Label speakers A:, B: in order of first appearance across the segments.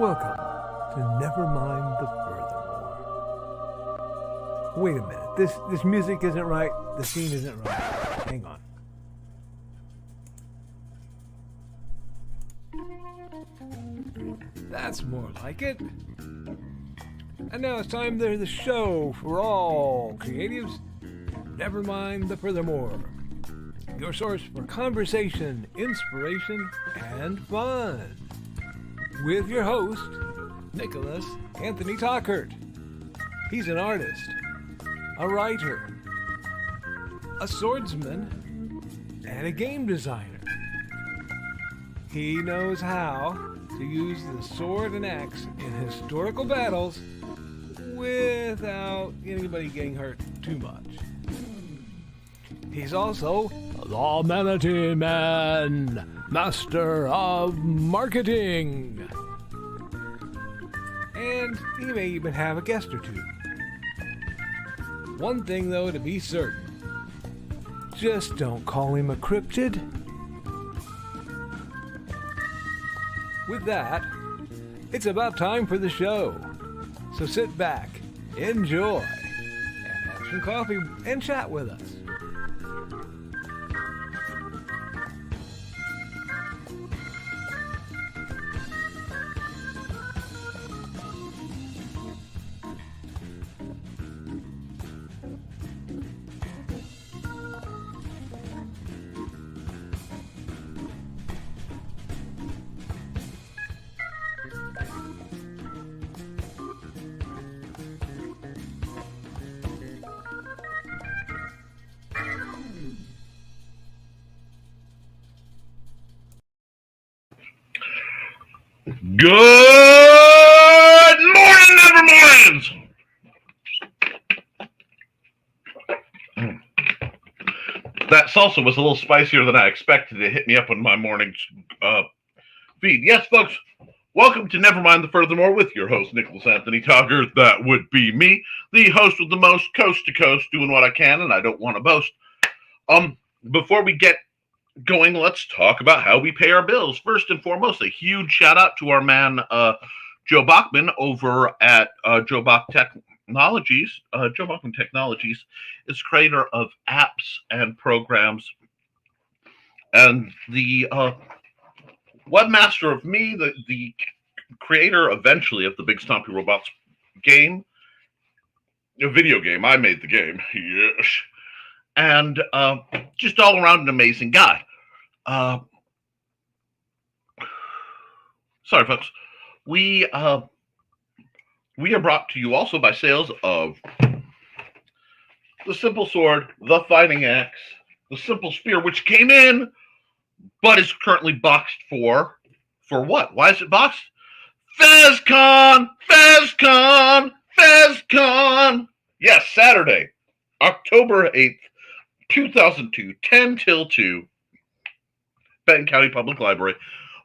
A: welcome to Nevermind the Furthermore. Wait a minute, this music isn't right, the scene isn't right. Hang on. That's more like it. And now it's time to the show for all creatives. Nevermind the Furthermore. Your source for conversation, inspiration, and fun. With your host, Nicholas Anthony Tockert. He's an artist, a writer, a swordsman, and a game designer. He knows how to use the sword and axe in historical battles without anybody getting hurt too much. He's also the Manatee Man, master of marketing. And he may even have a guest or two. One thing, though, to be certain. Just don't call him a cryptid. With that, it's about time for the show. So sit back, enjoy, and have some coffee and chat with us.
B: Good morning, Nevermornings! That salsa was a little spicier than I expected. It hit me up on my morning feed. Yes, folks, welcome to Nevermind the Furthermore with your host, Nicholas Anthony Tockert. That would be me, the host with the most, coast to coast, doing what I can, and I don't want to boast. Before we get going, let's talk about how we pay our bills. First and foremost, a huge shout out to our man Joe Bachman over at Joe Bachman Technologies is creator of apps and programs, and the webmaster of me, the creator eventually of the Big Stompy Robots game, a video game. I made the game, yes. And just all around an amazing guy. Sorry, folks. We are brought to you also by sales of the Simple Sword, the Fighting Axe, the Simple Spear, which came in, but is currently boxed for what? Why is it boxed? FezCon! FezCon! FezCon! Yes, Saturday, October 8th. 2002, 10 till 2, Benton County Public Library,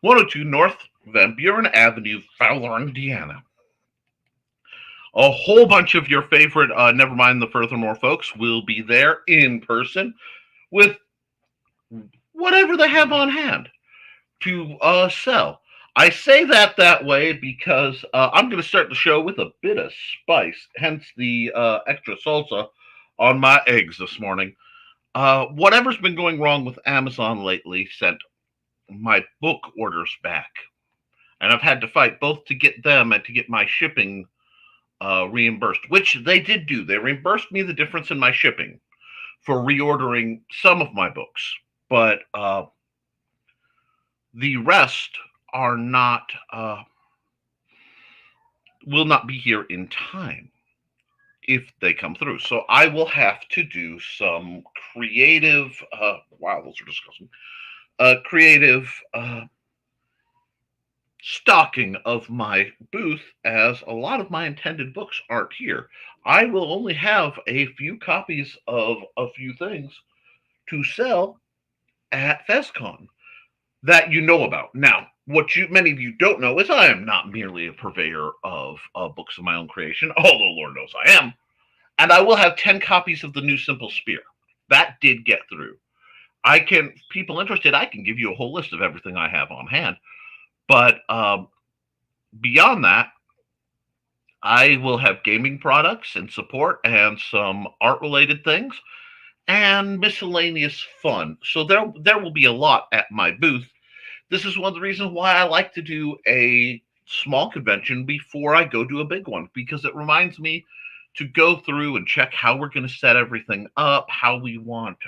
B: 102 North Van Buren Avenue, Fowler, Indiana. A whole bunch of your favorite Nevermind the Furthermore folks will be there in person with whatever they have on hand to sell. I say that way because I'm going to start the show with a bit of spice, hence the extra salsa on my eggs this morning. Whatever's been going wrong with Amazon lately sent my book orders back. And I've had to fight both to get them and to get my shipping reimbursed, which they did do. They reimbursed me the difference in my shipping for reordering some of my books. But the rest are not, will not be here in time if they come through. So I will have to do some creative, wow, those are disgusting, creative stocking of my booth, as a lot of my intended books aren't here. I will only have a few copies of a few things to sell at FezCon that you know about. Now, what many of you don't know is I am not merely a purveyor of books of my own creation, although Lord knows I am. And I will have 10 copies of the new Simple Spear. That did get through. People interested, I can give you a whole list of everything I have on hand. But beyond that, I will have gaming products and support and some art related things and miscellaneous fun. So there will be a lot at my booth. This is one of the reasons why I like to do a small convention before I go to a big one, because it reminds me to go through and check how we're going to set everything up, how we want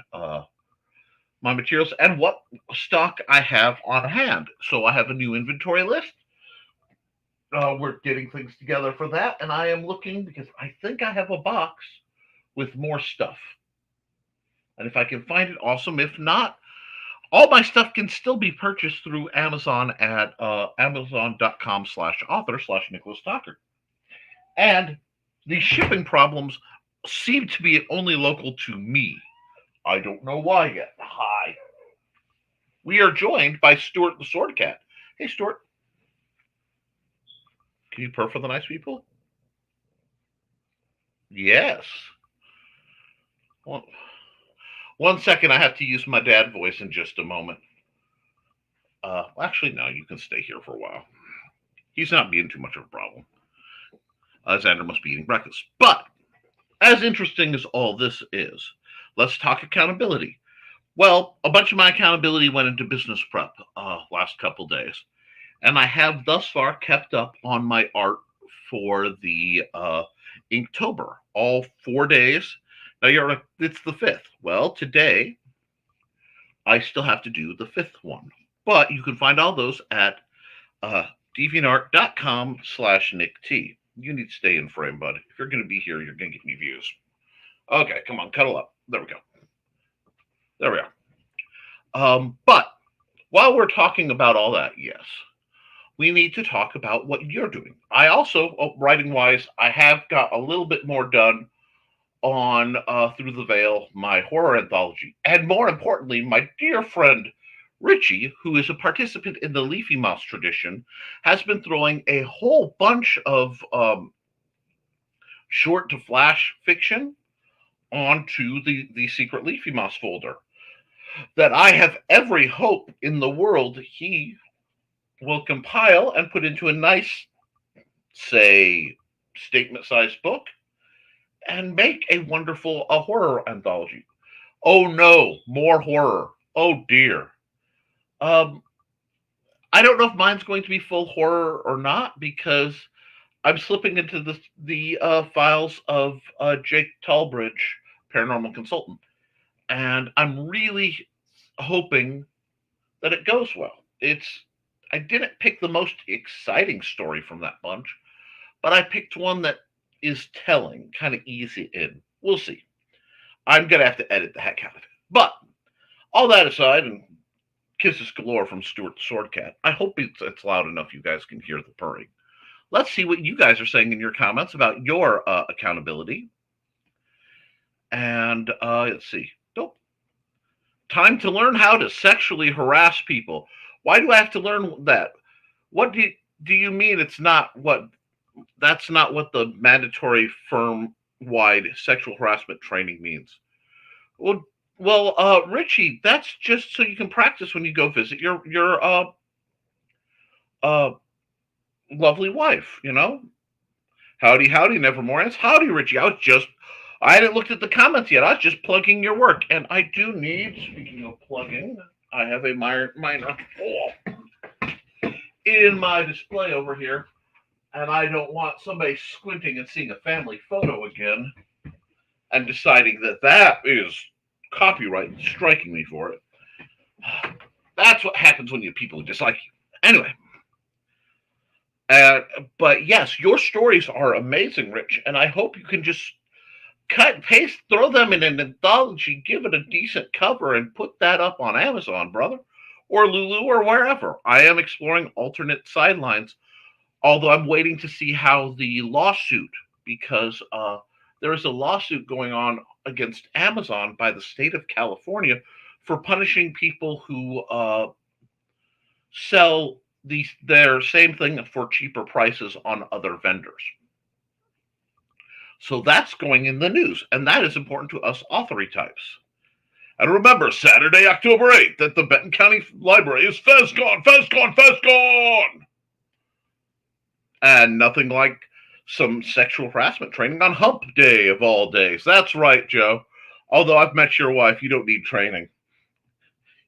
B: my materials, and what stock I have on hand. So I have a new inventory list. We're getting things together for that, and I am looking because I think I have a box with more stuff. And if I can find it, awesome. If not, all my stuff can still be purchased through Amazon at amazon.com/author/Nicholas Tockert. And the shipping problems seem to be only local to me. I don't know why yet. Hi. We are joined by Stuart the Sword Cat. Hey, Stuart. Can you purr for the nice people? Yes. One second, I have to use my dad voice in just a moment. Actually, no, you can stay here for a while. He's not being too much of a problem. Xander must be eating breakfast. But as interesting as all this is, let's talk accountability. Well, a bunch of my accountability went into business prep last couple days, and I have thus far kept up on my art for the Inktober, all 4 days. Now you're like, it's the 5th. Well, today I still have to do the 5th one, but you can find all those at deviantart.com/NickT. You need to stay in frame, bud. If you're going to be here, you're going to get me views. Okay, come on, cuddle up. There we go. There we are. But while we're talking about all that, yes, we need to talk about what you're doing. I also, writing wise, I have got a little bit more done on Through the Veil, my horror anthology. And more importantly, my dear friend Richie, who is a participant in the Leafy Mouse tradition, has been throwing a whole bunch of short to flash fiction onto the Secret Leafy Mouse folder that I have every hope in the world he will compile and put into a nice, say, statement-sized book and make a wonderful horror anthology. Oh no, more horror. Oh dear. I don't know if mine's going to be full horror or not, because I'm slipping into the files of Jake Tallbridge, paranormal consultant, and I'm really hoping that it goes well. I didn't pick the most exciting story from that bunch, but I picked one that is telling, kind of easy in. We'll see. I'm gonna have to edit the heck out of it. But all that aside, and kisses galore from Stuart the Sword Cat. I hope it's loud enough you guys can hear the purring. Let's see what you guys are saying in your comments about your accountability. And let's see. Nope. Time to learn how to sexually harass people. Why do I have to learn that? What do you mean it's not what? That's not what the mandatory firm-wide sexual harassment training means. Well, Richie, that's just so you can practice when you go visit your lovely wife. You know, howdy, Nevermore. Howdy, Richie. I hadn't looked at the comments yet. I was just plugging your work, and I do need. Speaking of plugging, I have a minor in my display over here, and I don't want somebody squinting and seeing a family photo again and deciding that is copyright and striking me for it. That's what happens when you have people who dislike you. Anyway, but yes, your stories are amazing, Rich, and I hope you can just cut and paste, throw them in an anthology, give it a decent cover, and put that up on Amazon, brother, or Lulu, or wherever. I am exploring alternate sidelines, although I'm waiting to see how the lawsuit, because there is a lawsuit going on against Amazon by the state of California for punishing people who sell their same thing for cheaper prices on other vendors. So that's going in the news, and that is important to us authority types. And remember, Saturday, October 8th, at the Benton County Library is FezCon. And nothing like some sexual harassment training on hump day of all days. That's right, Joe. Although I've met your wife, you don't need training.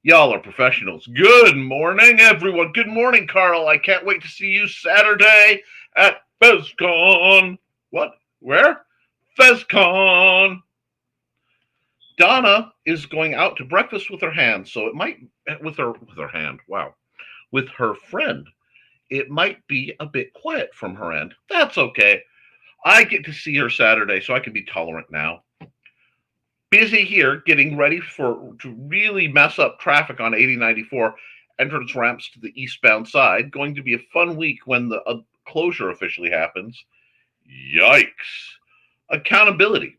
B: Y'all are professionals. Good morning, everyone. Good morning, Carl. I can't wait to see you Saturday at FezCon. What? Where? FezCon. Donna is going out to breakfast with her hand, so it might with her hand. Wow. With her friend. It might be a bit quiet from her end. That's okay. I get to see her Saturday, so I can be tolerant now. Busy here getting ready to really mess up traffic on 8094 entrance ramps to the eastbound side. Going to be a fun week when the closure officially happens. Yikes. Accountability.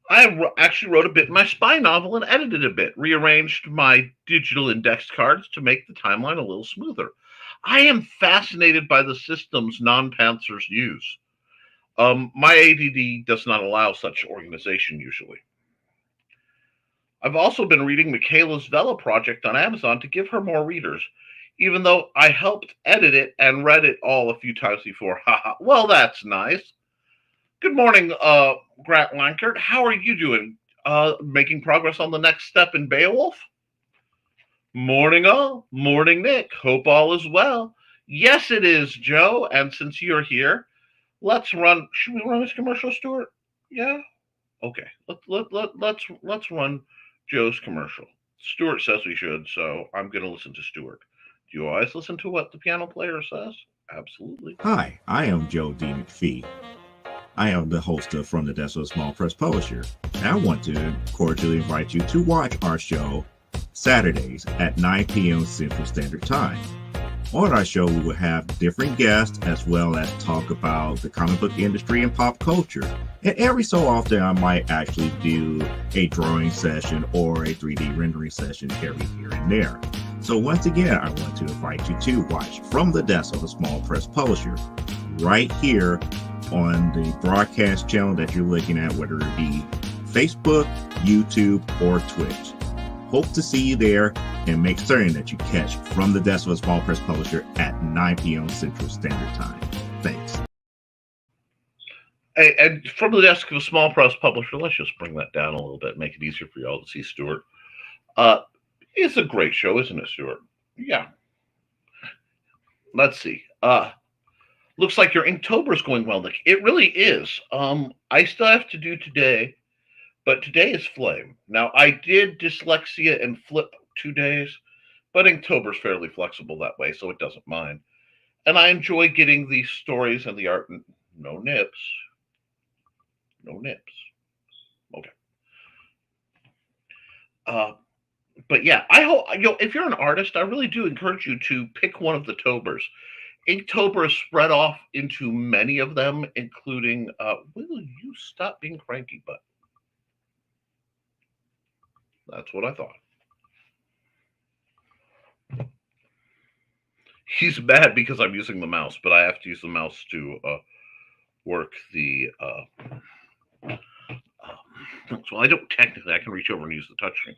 B: I actually wrote a bit in my spy novel and edited a bit, rearranged my digital index cards to make the timeline a little smoother. I am fascinated by the systems non-pantsers use. My ADD does not allow such organization usually. I've also been reading Michaela's Vela project on Amazon to give her more readers, even though I helped edit it and read it all a few times before. Well, that's nice. Good morning, Grant Lankert. How are you doing? Making progress on the next step in Beowulf? Morning all. Morning, Nick. Hope all is well. Yes, it is, Joe. And since you're here, let's run. Should we run this commercial, Stuart? Yeah. Okay. Let's run Joe's commercial. Stuart says we should, so I'm going to listen to Stuart. Do you always listen to what the piano player says? Absolutely.
C: Hi, I am Joe D. McPhee. I am the host of From the Desk of a Small Press Publisher, and I want to cordially invite you to watch our show Saturdays at 9 p.m. Central Standard Time. On our show, we will have different guests as well as talk about the comic book industry and pop culture. And every so often, I might actually do a drawing session or a 3D rendering session every here and there. So once again, I want to invite you to watch From the Desk of a Small Press Publisher right here on the broadcast channel that you're looking at, whether it be Facebook, YouTube, or Twitch. Hope to see you there, and make certain that you catch From the Desk of a Small Press Publisher at 9 p.m. Central Standard Time. Thanks.
B: Hey, and From the Desk of a Small Press Publisher, let's just bring that down a little bit, make it easier for y'all to see Stuart. It's a great show, isn't it, Stuart? Yeah. Let's see. Looks like your Inktober is going well, Nick. It really is. I still have to do today, but today is flame. Now, I did dyslexia and flip 2 days, but Inktober is fairly flexible that way, so it doesn't mind. And I enjoy getting the stories and the art. No nips. No nips. Okay. But yeah, I hope, if you're an artist, I really do encourage you to pick one of the Tobers. Inktober is spread off into many of them, including, will you stop being cranky, butt? That's what I thought. He's mad because I'm using the mouse, but I have to use the mouse to work the. So I don't technically. I can reach over and use the touchscreen,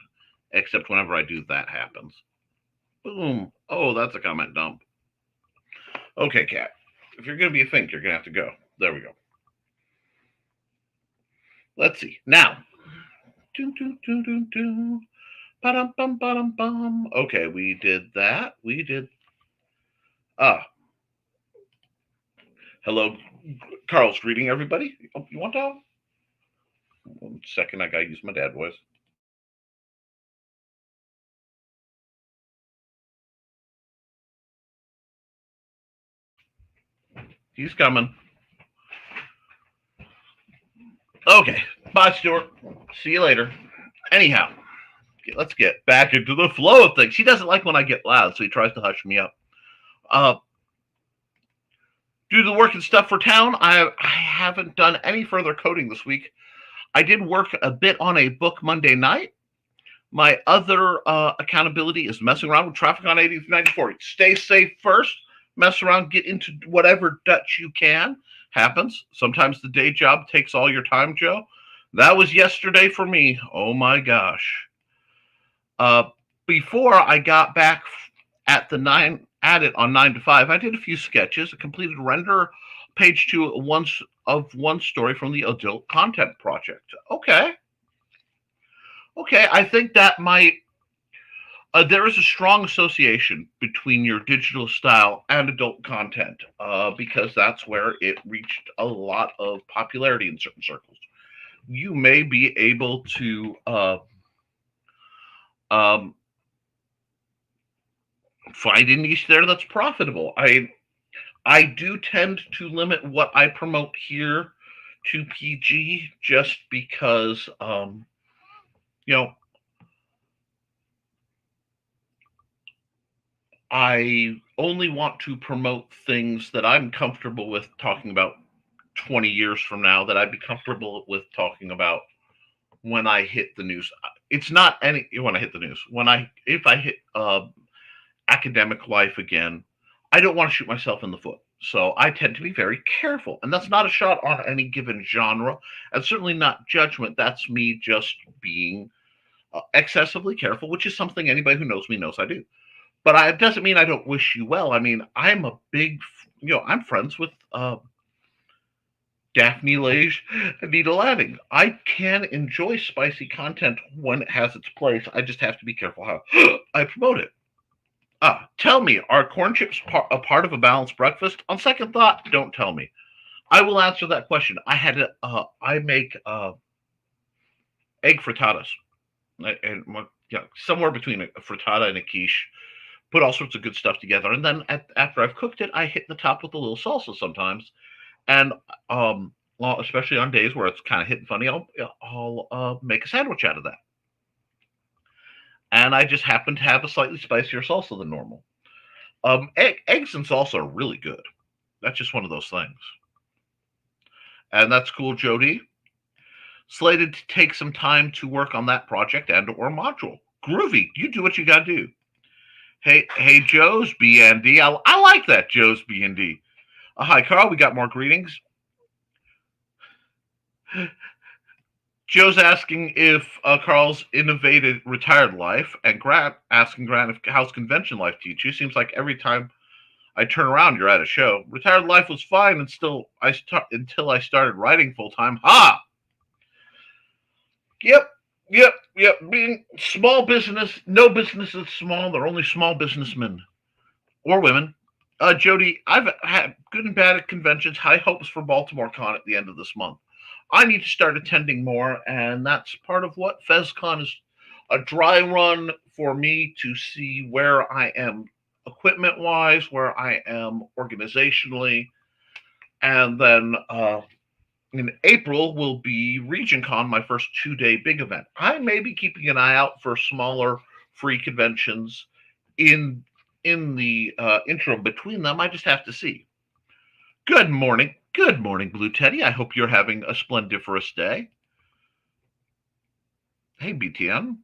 B: except whenever I do, that happens. Boom! Oh, that's a comment dump. Okay, Cat. If you're going to be a think, you're going to have to go. There we go. Let's see now. Okay, we did that. We did. Hello, Carl's greeting everybody. Oh, you want to? 1 second, I gotta use my dad voice. He's coming. Okay, bye, Stuart. See you later. Anyhow, let's get back into the flow of things. He doesn't like when I get loud, so he tries to hush me up. Due to the work and stuff for town, I haven't done any further coding this week. I did work a bit on a book Monday night. My other accountability is messing around with traffic on 8094. Stay safe first. Mess around, get into whatever Dutch you can. Happens. Sometimes the day job takes all your time, Joe. That was yesterday for me. Oh my gosh. Before I got back at the 9 at it on 9 to 5. I did a few sketches, a completed render, page 2 of one story from the adult content project. Okay. I think that might. There is a strong association between your digital style and adult content because that's where it reached a lot of popularity in certain circles. You may be able to um, find a niche there that's profitable. I do tend to limit what I promote here to PG just because you know I only want to promote things that I'm comfortable with talking about 20 years from now, that I'd be comfortable with talking about when I hit the news. It's not any when I hit the news. If I hit academic life again, I don't want to shoot myself in the foot. So I tend to be very careful. And that's not a shot on any given genre, and certainly not judgment. That's me just being excessively careful, which is something anybody who knows me knows I do. But it doesn't mean I don't wish you well. I mean, I'm a big, I'm friends with Daphne Lage and Nita Lanning. I can enjoy spicy content when it has its place. I just have to be careful how I promote it. Tell me, are corn chips a part of a balanced breakfast? On second thought, don't tell me. I will answer that question. I make egg frittatas, and somewhere between a frittata and a quiche. Put all sorts of good stuff together, and then after I've cooked it, I hit the top with a little salsa sometimes. And well, especially on days where it's kind of hitting funny, I'll make a sandwich out of that. And I just happen to have a slightly spicier salsa than normal. Eggs and salsa are really good. That's just one of those things. And that's cool, Jody. Slated to take some time to work on that project and/or module. Groovy. You do what you got to do. Hey, Joe's BND. I like that, Joe's BND. Hi, Carl. We got more greetings. Joe's asking if Carl's innovated retired life, and Grant asking Grant if how's convention life teach you. Seems like every time I turn around, you're at a show. Retired life was fine until I started writing full time. Ha! Yep. Being small business, no business is small. They're only small businessmen or women. Jody, I've had good and bad at conventions. High hopes for Baltimore Con at the end of this month. I need to start attending more, and that's part of what FezCon is, a dry run for me to see where I am equipment-wise, where I am organizationally, and then in April will be RegionCon, my first 2-day big event. I may be keeping an eye out for smaller free conventions in the interim between them. I just have to see. Good morning, Blue Teddy. I hope you're having a splendiferous day. Hey, BTN.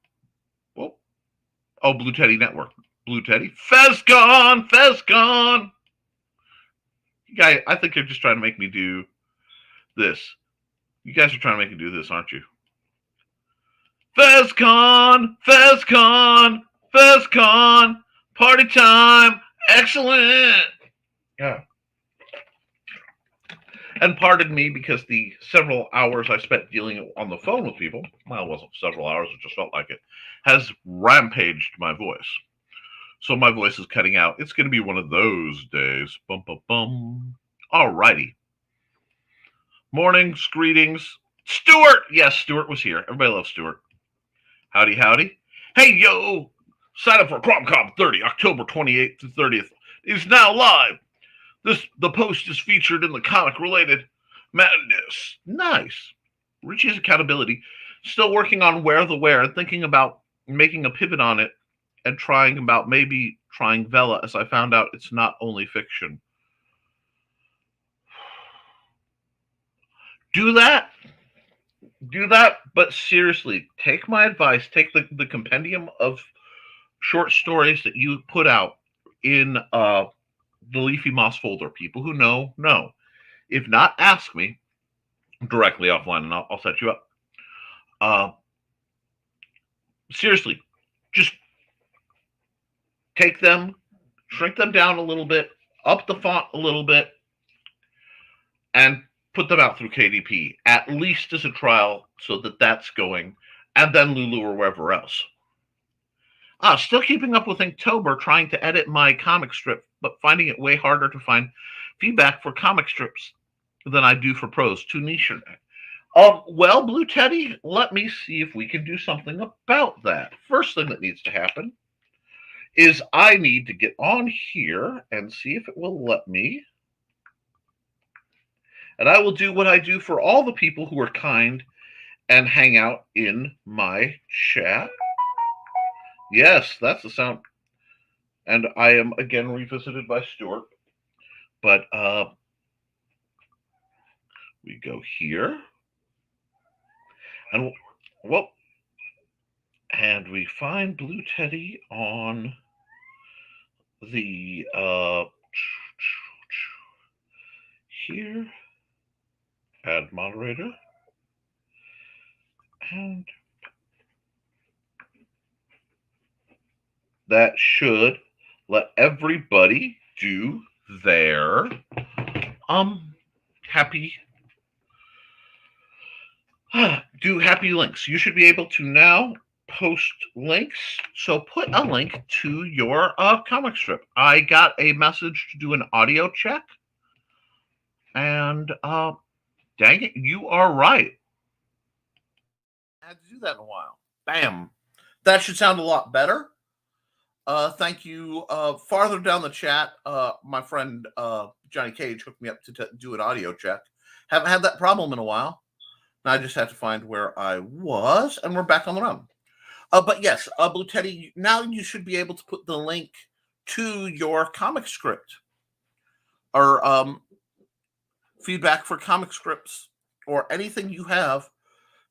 B: Oh, Blue Teddy Network. Blue Teddy. FezCon. You guys, I think you're just trying to make me do this. You guys are trying to make me do this, aren't you? FezCon. Party time. Excellent. Yeah. And pardon me, because the several hours I spent dealing on the phone with people, well, it wasn't several hours, it just felt like it, has rampaged my voice. So my voice is cutting out. It's going to be one of those days. Bum, bum, bum. All righty. Mornings, greetings. Stuart! Yes, Stuart was here. Everybody loves Stuart. Howdy. Hey, yo! Sign up for CromCon 30, October 28th to 30th. Is now live. The post is featured in the comic-related madness. Nice. Richie's accountability. Still working on Where, and thinking about making a pivot on it and maybe trying Vela, as I found out it's not only fiction. Do that, but seriously, take my advice. Take the compendium of short stories that you put out in the Leafy Moss folder. People who know. If not, ask me directly offline, and I'll set you up. Seriously, just take them, shrink them down a little bit, up the font a little bit, and put them out through KDP, at least as a trial, so that that's going, and then Lulu or wherever else. Still keeping up with Inktober, trying to edit my comic strip, but finding it way harder to find feedback for comic strips than I do for prose. Too niche. Well, Blue Teddy, let me see if we can do something about that. First thing that needs to happen is I need to get on here and see if it will let me. And I will do what I do for all the people who are kind and hang out in my chat. Yes, that's the sound. And I am again revisited by Stuart. But we go here. And well, and we find Blue Teddy on the here. Add moderator. And that should let everybody do their happy links. You should be able to now post links. So put a link to your comic strip. I got a message to do an audio check. And dang it, you are right. I had to do that in a while. Bam. That should sound a lot better. Thank you. Farther down the chat, my friend Johnny Cage hooked me up to do an audio check. Haven't had that problem in a while. Now I just have to find where I was, and we're back on the run. But yes, Blue Teddy, now you should be able to put the link to your comic script or feedback for comic scripts or anything you have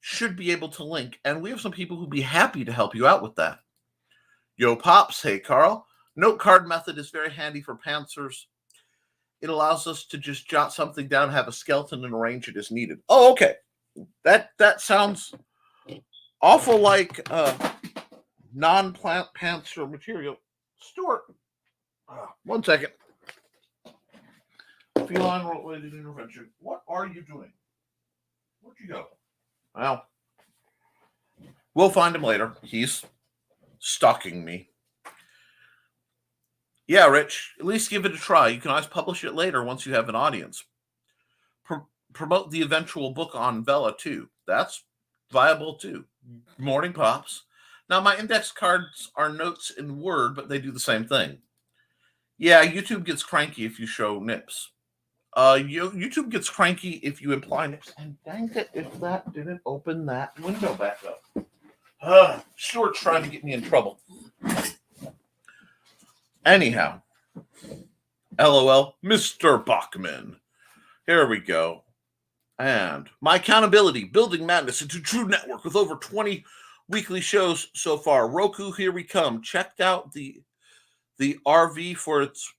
B: should be able to link. And we have some people who'd be happy to help you out with that. Yo Pops, hey Carl. Note card method is very handy for pantsers. It allows us to just jot something down, have a skeleton, and arrange it as needed. Oh, okay. That sounds awful like non-plant pantser material. Stuart, 1 second. Feline-related intervention. What are you doing? Where'd you go? Well, we'll find him later. He's stalking me. Yeah, Rich, at least give it a try. You can always publish it later once you have an audience. Promote the eventual book on Vela, too. That's viable, too. Morning Pops. Now, my index cards are notes in Word, but they do the same thing. Yeah, YouTube gets cranky if you show nips. YouTube gets cranky if you imply nips. And dang it, if that didn't open that window back up. Stuart's trying to get me in trouble. Anyhow, LOL, Mr. Bachman. Here we go. And my accountability, building madness into true network with over 20 weekly shows so far. Roku, here we come. Checked out the RV for its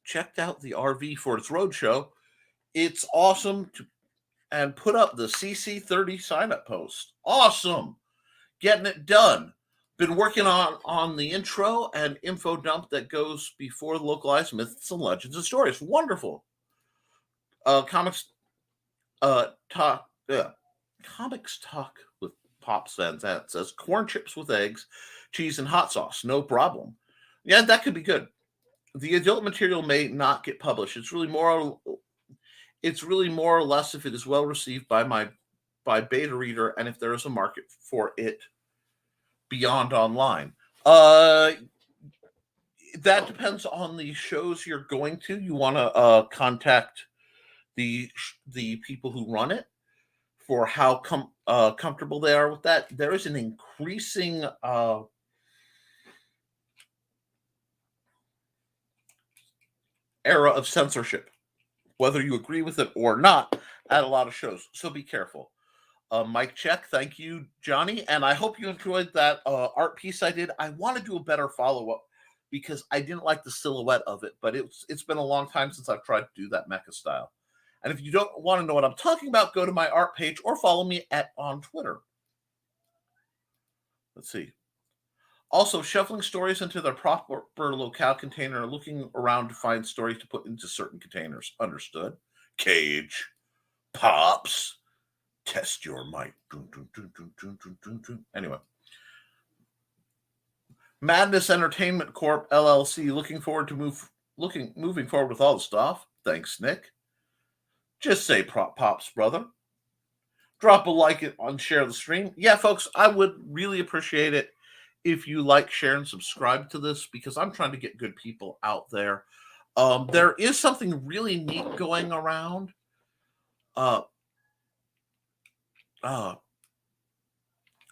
B: roadshow. It's awesome and put up the CC30 sign up post. Awesome. Getting it done. Been working on the intro and info dump that goes before the localized myths and legends and stories. Wonderful. Comics talk with Pops Van Zandt says corn chips with eggs, cheese, and hot sauce. No problem. Yeah, that could be good. The adult material may not get published. It's really more or less if it is well received by beta reader and if there is a market for it beyond online. That depends on the shows you're going to. You want to contact the people who run it for how comfortable they are with that. There is an increasing era of censorship, whether you agree with it or not, at a lot of shows. So be careful. Mic check. Thank you, Johnny. And I hope you enjoyed that art piece I did. I want to do a better follow-up because I didn't like the silhouette of it, but it's been a long time since I've tried to do that mecha style. And if you don't want to know what I'm talking about, go to my art page or follow me on Twitter. Let's see. Also, shuffling stories into their proper locale container, looking around to find stories to put into certain containers. Understood. Cage. Pops. Test your mic. Anyway. Madness Entertainment Corp. LLC. Looking forward to moving forward with all the stuff. Thanks, Nick. Just say Pops, brother. Drop a like and share the stream. Yeah, folks, I would really appreciate it if you like, share, and subscribe to this, because I'm trying to get good people out there. There is something really neat going around. I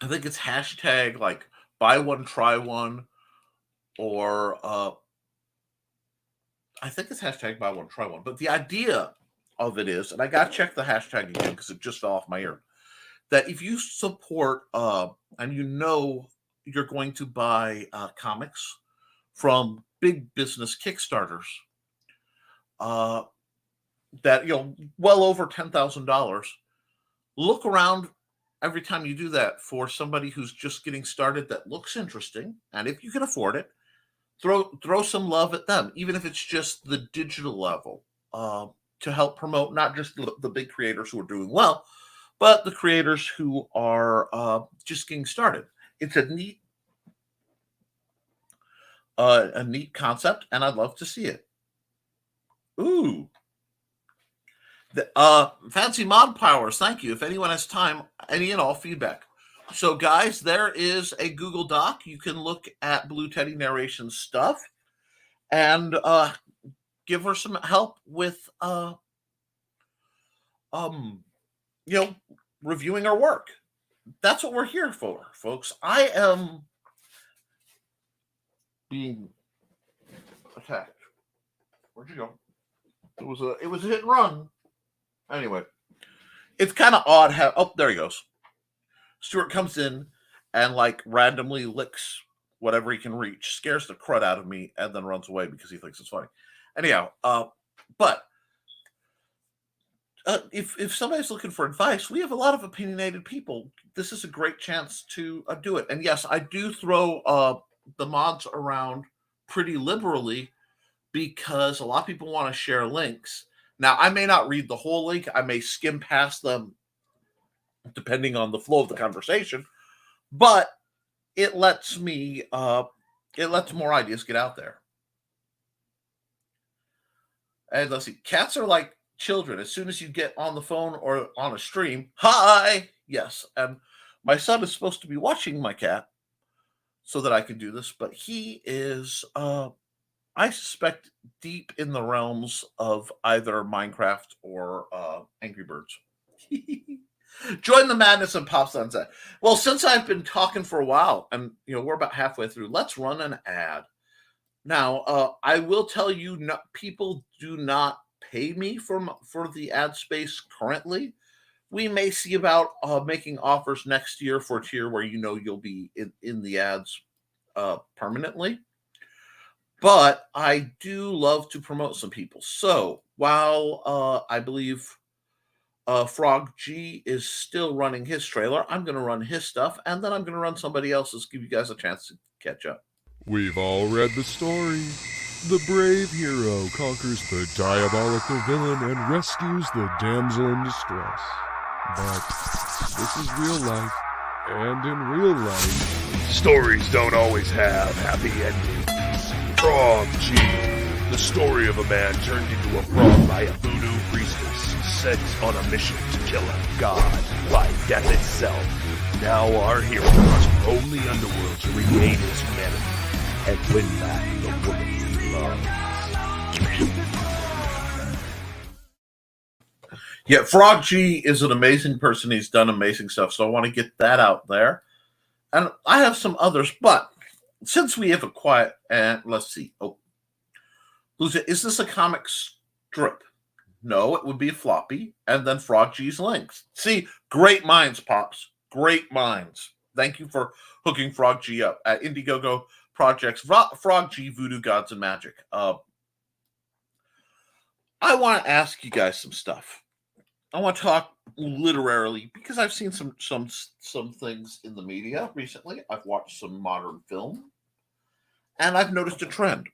B: think it's hashtag like buy one, try one, or I think it's hashtag buy one, try one. But the idea of it is, and I got to check the hashtag again because it just fell off my ear, that if you support and you know you're going to buy comics from big business Kickstarters that, well over $10,000, look around every time you do that for somebody who's just getting started that looks interesting, and if you can afford it, throw some love at them, even if it's just the digital level, to help promote not just the big creators who are doing well, but the creators who are just getting started. It's a neat concept, and I'd love to see it. Ooh. Fancy Mod Powers, thank you. If anyone has time, any and all feedback. So, guys, there is a Google Doc. You can look at Blue Teddy Narration's stuff and give her some help with, reviewing our work. That's what we're here for, folks. I am being attacked. Where'd you go? It was a hit and run. Anyway, it's kind of odd how. Oh, there he goes. Stuart comes in and like randomly licks whatever he can reach, scares the crud out of me, and then runs away because he thinks it's funny. Anyhow, but if somebody's looking for advice, we have a lot of opinionated people. This is a great chance to do it. And yes, I do throw the mods around pretty liberally because a lot of people want to share links. Now, I may not read the whole link. I may skim past them depending on the flow of the conversation, but it lets me, it lets more ideas get out there. And let's see, cats are like children. As soon as you get on the phone or on a stream, hi, yes. And my son is supposed to be watching my cat so that I can do this, but he is, I suspect, deep in the realms of either Minecraft or Angry Birds. Join the madness and Pop Sunset. Well, since I've been talking for a while, and we're about halfway through, let's run an ad. Now, I will tell you, people do not pay me for the ad space currently. We may see about making offers next year for a tier where you'll be in the ads permanently. But I do love to promote some people. So while I believe Frog G is still running his trailer, I'm going to run his stuff, and then I'm going to run somebody else's, give you guys a chance to catch up.
D: We've all read the story. The brave hero conquers the diabolical villain and rescues the damsel in distress. But this is real life, and in real life, stories don't always have happy endings. Frog G, the story of a man turned into a frog by a voodoo priestess sent on a mission to kill a god by death itself. Now our hero must roam the underworld to regain his humanity and win back the woman he loves.
B: Yeah, Frog G is an amazing person. He's done amazing stuff, so I want to get that out there. And I have some others, but since we have a quiet, and let's see. Oh, is this a comic strip? No, it would be a floppy, and then Frog G's links. See, great minds, Pops. Great minds. Thank you for hooking Frog G up at Indiegogo Projects, Frog G, Voodoo Gods and Magic. I want to ask you guys some stuff. I want to talk literarily because I've seen some things in the media recently. I've watched some modern film. And I've noticed a trend.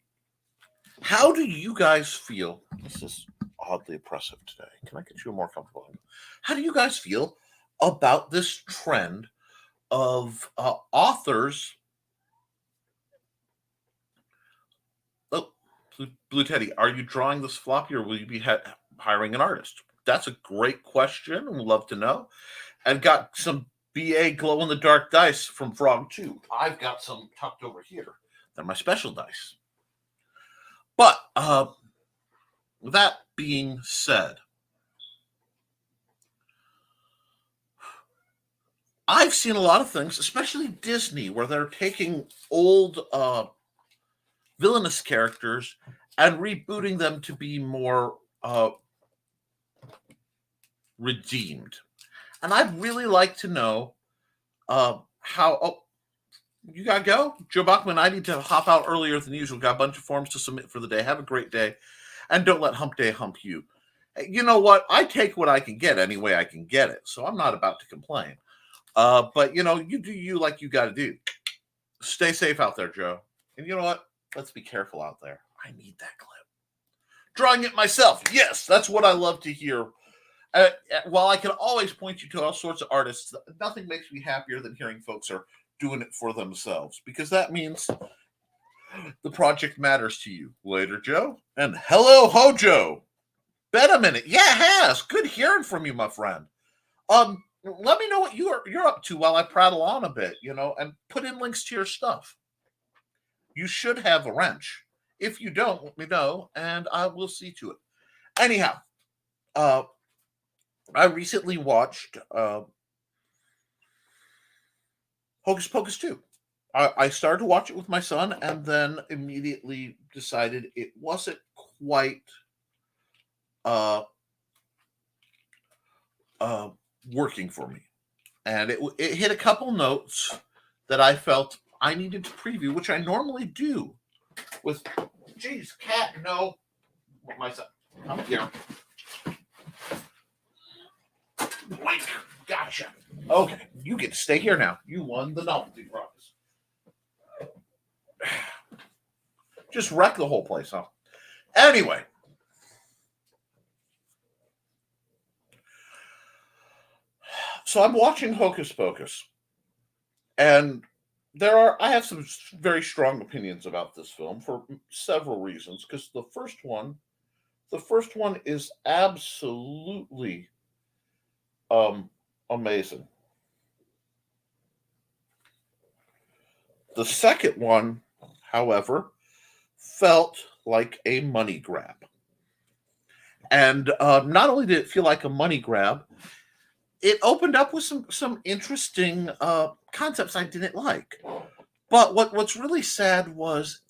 B: How do you guys feel? This is oddly oppressive today. Can I get you a more comfortable angle? How do you guys feel about this trend of authors? Oh, Blue Teddy, are you drawing this floppy or will you be hiring an artist? That's a great question. We'd love to know. I've got some BA glow in the dark dice from Frog 2. I've got some tucked over here. They're my special dice. But that being said, I've seen a lot of things, especially Disney, where they're taking old villainous characters and rebooting them to be more redeemed. And I'd really like to know how. Oh, you got to go? Joe Bachman, I need to hop out earlier than usual. Got a bunch of forms to submit for the day. Have a great day. And don't let hump day hump you. You know what? I take what I can get any way I can get it. So I'm not about to complain. But, you do you like you got to do. Stay safe out there, Joe. And you know what? Let's be careful out there. I need that clip. Drawing it myself. Yes, that's what I love to hear. While I can always point you to all sorts of artists, nothing makes me happier than hearing folks are doing it for themselves, because that means the project matters to you. Later, Joe. And hello, Hojo. Been a minute. Yeah, it has. Good hearing from you, my friend. Let me know what you're up to while I prattle on a bit, and put in links to your stuff. You should have a wrench. If you don't, let me know, and I will see to it. Anyhow, I recently watched Hocus Pocus 2. I started to watch it with my son and then immediately decided it wasn't quite working for me. And it hit a couple notes that I felt I needed to preview, which I normally do with, geez, cat, no. My son, come here. Wait, gotcha. Okay, you get to stay here now. You won the novelty prize. Just wreck the whole place, huh? Anyway. So I'm watching Hocus Pocus. And I have some very strong opinions about this film for several reasons. Because the first one is absolutely amazing. The second one, however, felt like a money grab. And not only did it feel like a money grab, it opened up with some interesting concepts I didn't like. But what's really sad was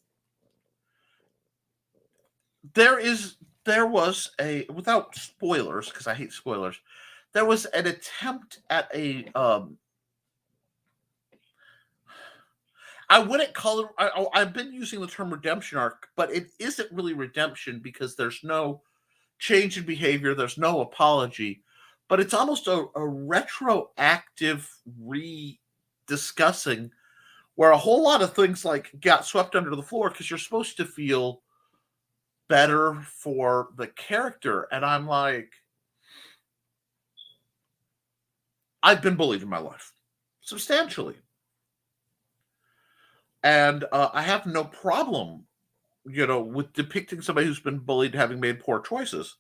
B: there was a, without spoilers, because I hate spoilers, there was an attempt at a I wouldn't call it, I've been using the term redemption arc, but it isn't really redemption because there's no change in behavior, there's no apology, but it's almost a retroactive rediscussing where a whole lot of things like got swept under the floor because you're supposed to feel better for the character. And I'm like, I've been bullied in my life substantially. And I have no problem, with depicting somebody who's been bullied having made poor choices.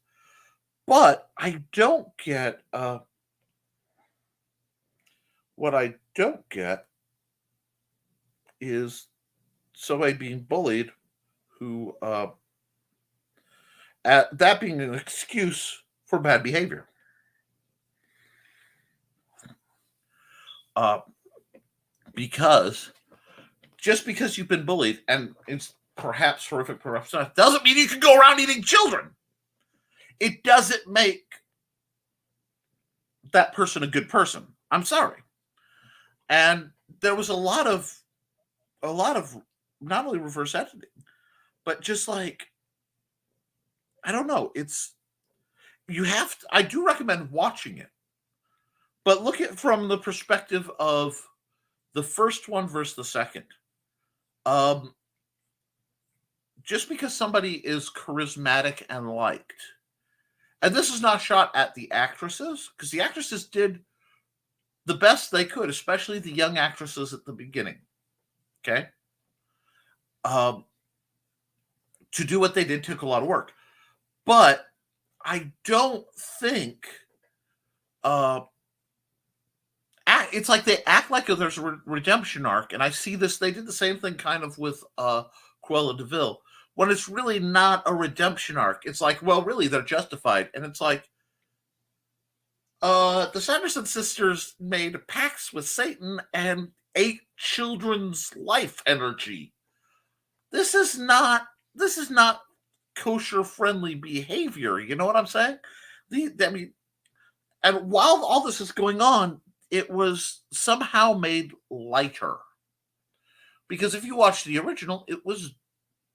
B: But I don't get, what I don't get is somebody being bullied who, that being an excuse for bad behavior. Because just because you've been bullied and it's perhaps horrific, perhaps not, doesn't mean you can go around eating children. It doesn't make that person a good person. I'm sorry. And there was a lot of not only reverse editing, but just like, I don't know. I do recommend watching it, but look at it from the perspective of the first one versus the second. just because somebody is charismatic and liked, and this is not shot at the actresses, because the actresses did the best they could, especially the young actresses at the beginning. Okay. Um, to do what they did took a lot of work. But I don't think it's like they act like there's a redemption arc, and I see this. They did the same thing kind of with Cruella de Vil, when it's really not a redemption arc. It's like, well, really, they're justified, and it's like, the Sanderson sisters made pacts with Satan and ate children's life energy. This is not kosher friendly behavior. You know what I'm saying? I mean, and while all this is going on, it was somehow made lighter. Because if you watch the original, it was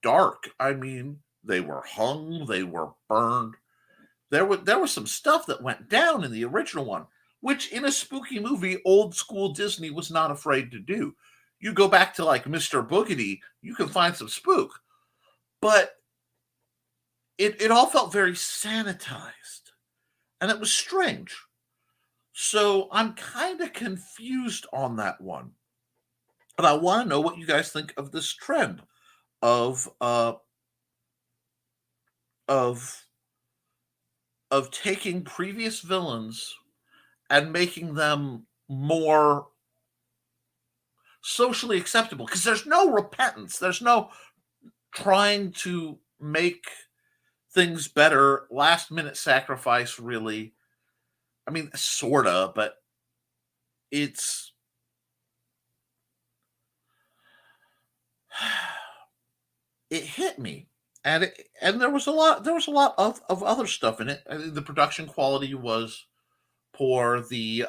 B: dark. I mean, they were hung, they were burned. There was some stuff that went down in the original one, which in a spooky movie, old school Disney was not afraid to do. You go back to like Mr. Boogedy, you can find some spook. But it all felt very sanitized. And it was strange. So I'm kind of confused on that one. But I want to know what you guys think of this trend of taking previous villains and making them more socially acceptable, because there's no repentance, there's no trying to make things better, last minute sacrifice, really. I mean, sorta, but it hit me. And there was a lot of other stuff in it. I think the production quality was poor. The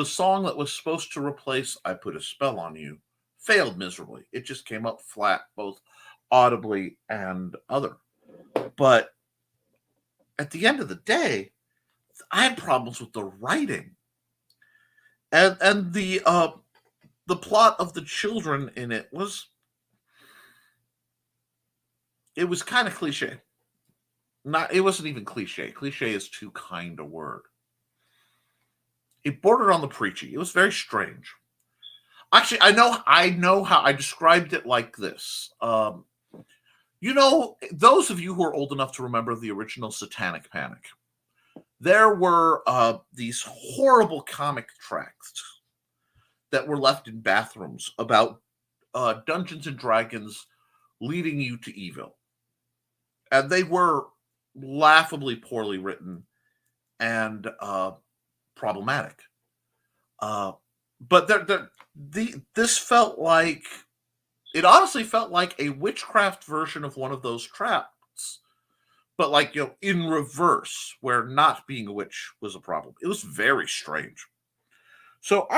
B: song that was supposed to replace "I Put a Spell on You" failed miserably. It just came up flat, both audibly and other. But at the end of the day, I had problems with the writing, and the plot of the children in it was kind of cliche. It wasn't even cliche. Cliche is too kind a word. It bordered on the preachy. It was very strange. Actually, I know how I described it like this. Those of you who are old enough to remember the original Satanic Panic, there were these horrible comic tracts that were left in bathrooms about Dungeons and Dragons leading you to evil. And they were laughably poorly written and problematic. But this felt like, it honestly felt like a witchcraft version of one of those traps, but like, in reverse, where not being a witch was a problem. It was very strange. So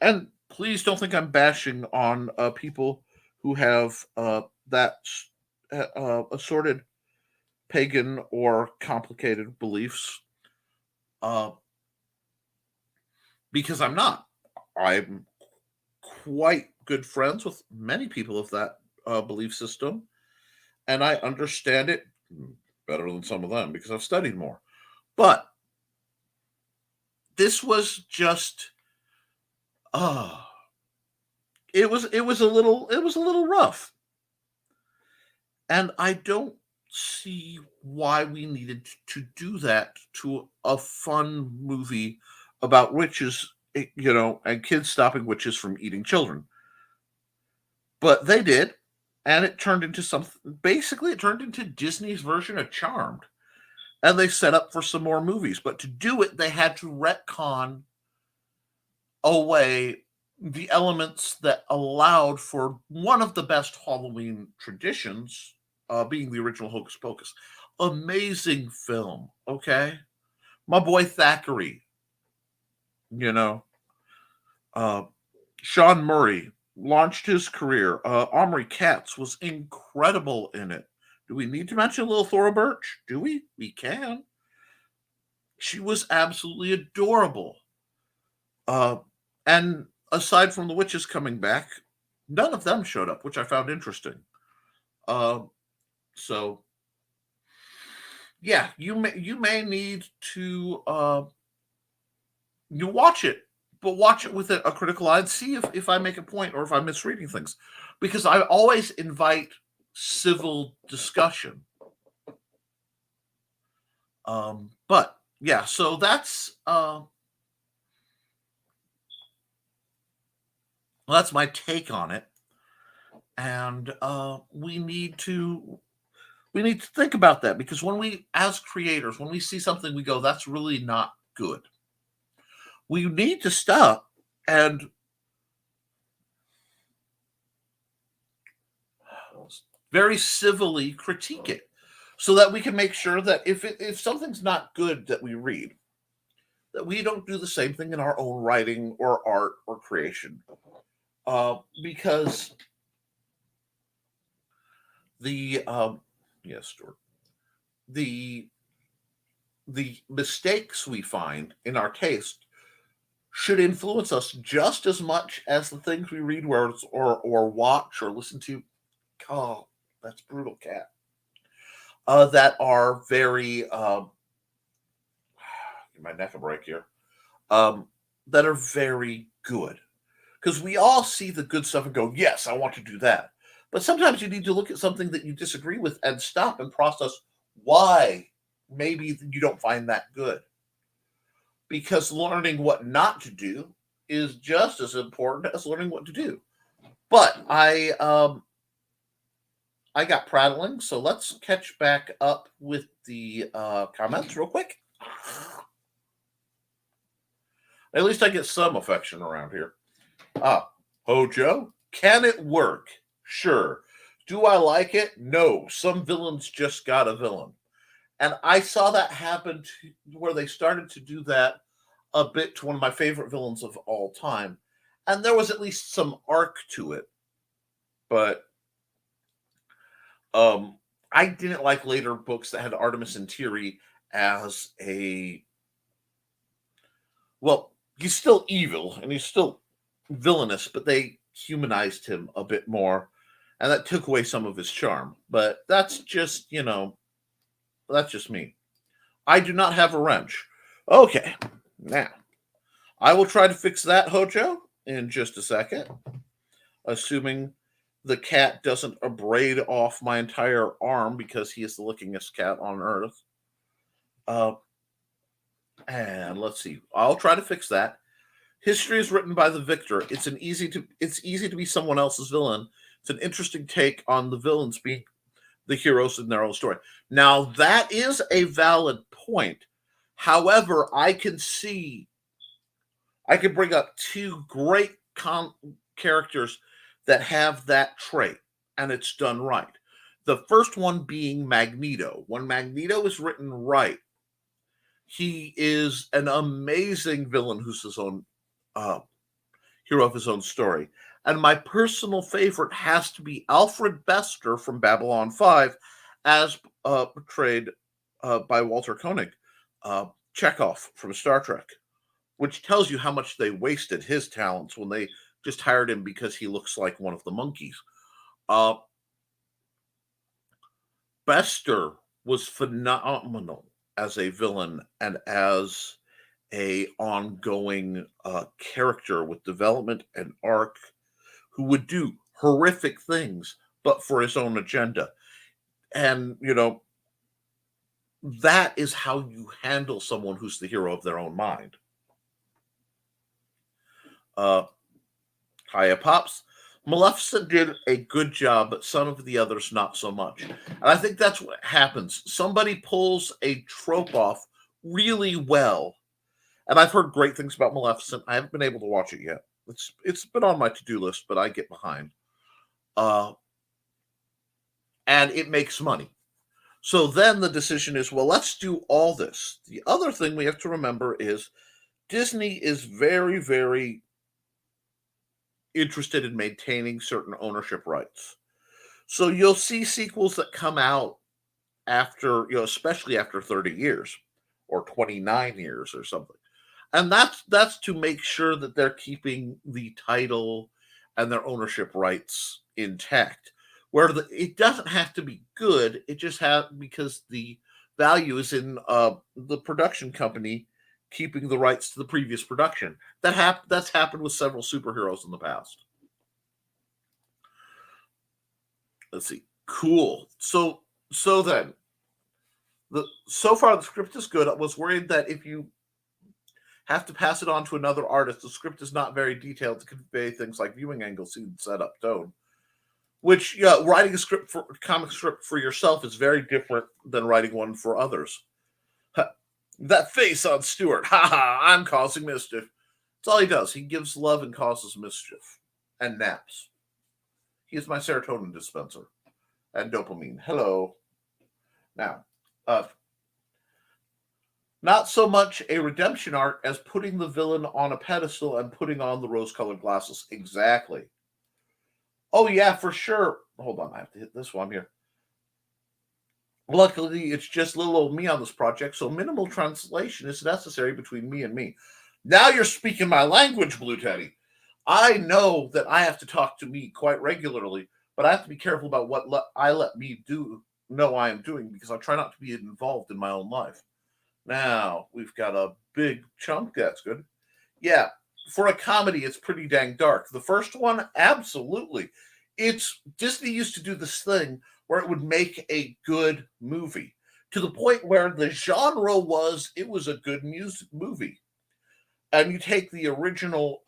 B: and please don't think I'm bashing on people who have that assorted pagan or complicated beliefs, because I'm not. I'm quite good friends with many people of that belief system, and I understand it better than some of them because I've studied more. But this was just it was a little rough. And I don't see why we needed to do that to a fun movie about witches, and kids stopping witches from eating children. But they did, and it turned into something. Basically, it turned into Disney's version of Charmed, and they set up for some more movies. But to do it, they had to retcon away the elements that allowed for one of the best Halloween traditions, being the original Hocus Pocus. Amazing film, okay? My boy Thackeray, Sean Murray launched his career. Omri Katz was incredible in it. Do we need to mention little Thora Birch? Do we? We can. She was absolutely adorable. And aside from the witches coming back, none of them showed up, which I found interesting. So yeah, you may need to you watch it, but watch it with a critical eye and see if I make a point or if I'm misreading things, because I always invite civil discussion. But yeah, so that's my take on it, and we need to think about that, because when we, as creators, when we see something, we go, "That's really not good." We need to stop and very civilly critique it, so that we can make sure that if something's not good that we read, that we don't do the same thing in our own writing or art or creation, because the yes, Stuart, the mistakes we find in our taste should influence us just as much as the things we read, or watch or listen to. Oh, that's brutal, cat. That are very give my neck a break here. That are very good, because we all see the good stuff and go, "Yes, I want to do that." But sometimes you need to look at something that you disagree with and stop and process why maybe you don't find that good. Because learning what not to do is just as important as learning what to do. But I got prattling, so let's catch back up with the comments real quick. At least I get some affection around here. Hojo, can it work? Sure. Do I like it? No. Some villains just got a villain. And I saw that happen where they started to do that a bit to one of my favorite villains of all time. And there was at least some arc to it. But I didn't like later books that had Artemis and Tiri as a... Well, he's still evil and he's still villainous, but they humanized him a bit more. And that took away some of his charm. But that's just, that's just me. I do not have a wrench. Okay, now, I will try to fix that, Hojo, in just a second. Assuming the cat doesn't abrade off my entire arm, because he is the lickingest cat on earth. And let's see. I'll try to fix that. History is written by the victor. It's easy to be someone else's villain. It's an interesting take on the villains being the heroes in their own story. Now, that is a valid point. However, I can bring up two great characters that have that trait, and it's done right. The first one being Magneto. When Magneto is written right, he is an amazing villain who's his own hero of his own story. And my personal favorite has to be Alfred Bester from Babylon 5, as portrayed by Walter Koenig, Chekhov from Star Trek, which tells you how much they wasted his talents when they just hired him because he looks like one of the monkeys. Bester was phenomenal as a villain and as a ongoing character with development and arc, who would do horrific things, but for his own agenda. And, that is how you handle someone who's the hero of their own mind. Hiya, Pops. Maleficent did a good job, but some of the others not so much. And I think that's what happens. Somebody pulls a trope off really well. And I've heard great things about Maleficent. I haven't been able to watch it yet. It's been on my to-do list, but I get behind. And it makes money. So then the decision is, well, let's do all this. The other thing we have to remember is Disney is very, very interested in maintaining certain ownership rights. So you'll see sequels that come out after, especially after 30 years or 29 years or something. And that's to make sure that they're keeping the title and their ownership rights intact, where it doesn't have to be good. It just has, because the value is in the production company keeping the rights to the previous production. That's happened with several superheroes in the past. Let's see. Cool. So then, so far the script is good. I was worried that if you have to pass it on to another artist, the script is not very detailed to convey things like viewing angle, scene, setup, tone. Which, writing a comic script for yourself is very different than writing one for others. That face on Stewart, I'm causing mischief. That's all he does. He gives love and causes mischief, and naps. He is my serotonin dispenser and dopamine. Hello. Now, not so much a redemption arc as putting the villain on a pedestal and putting on the rose-colored glasses. Exactly. Oh, yeah, for sure. Hold on, I have to hit this one here. Luckily, it's just little old me on this project, so minimal translation is necessary between me and me. Now you're speaking my language, Blue Teddy. I know that I have to talk to me quite regularly, but I have to be careful about what I let me know I am doing, because I try not to be involved in my own life. Now, we've got a big chunk. That's good. Yeah. For a comedy, it's pretty dang dark. The first one, absolutely. Disney used to do this thing where it would make a good movie, to the point where the genre was, it was a good music movie. And you take the original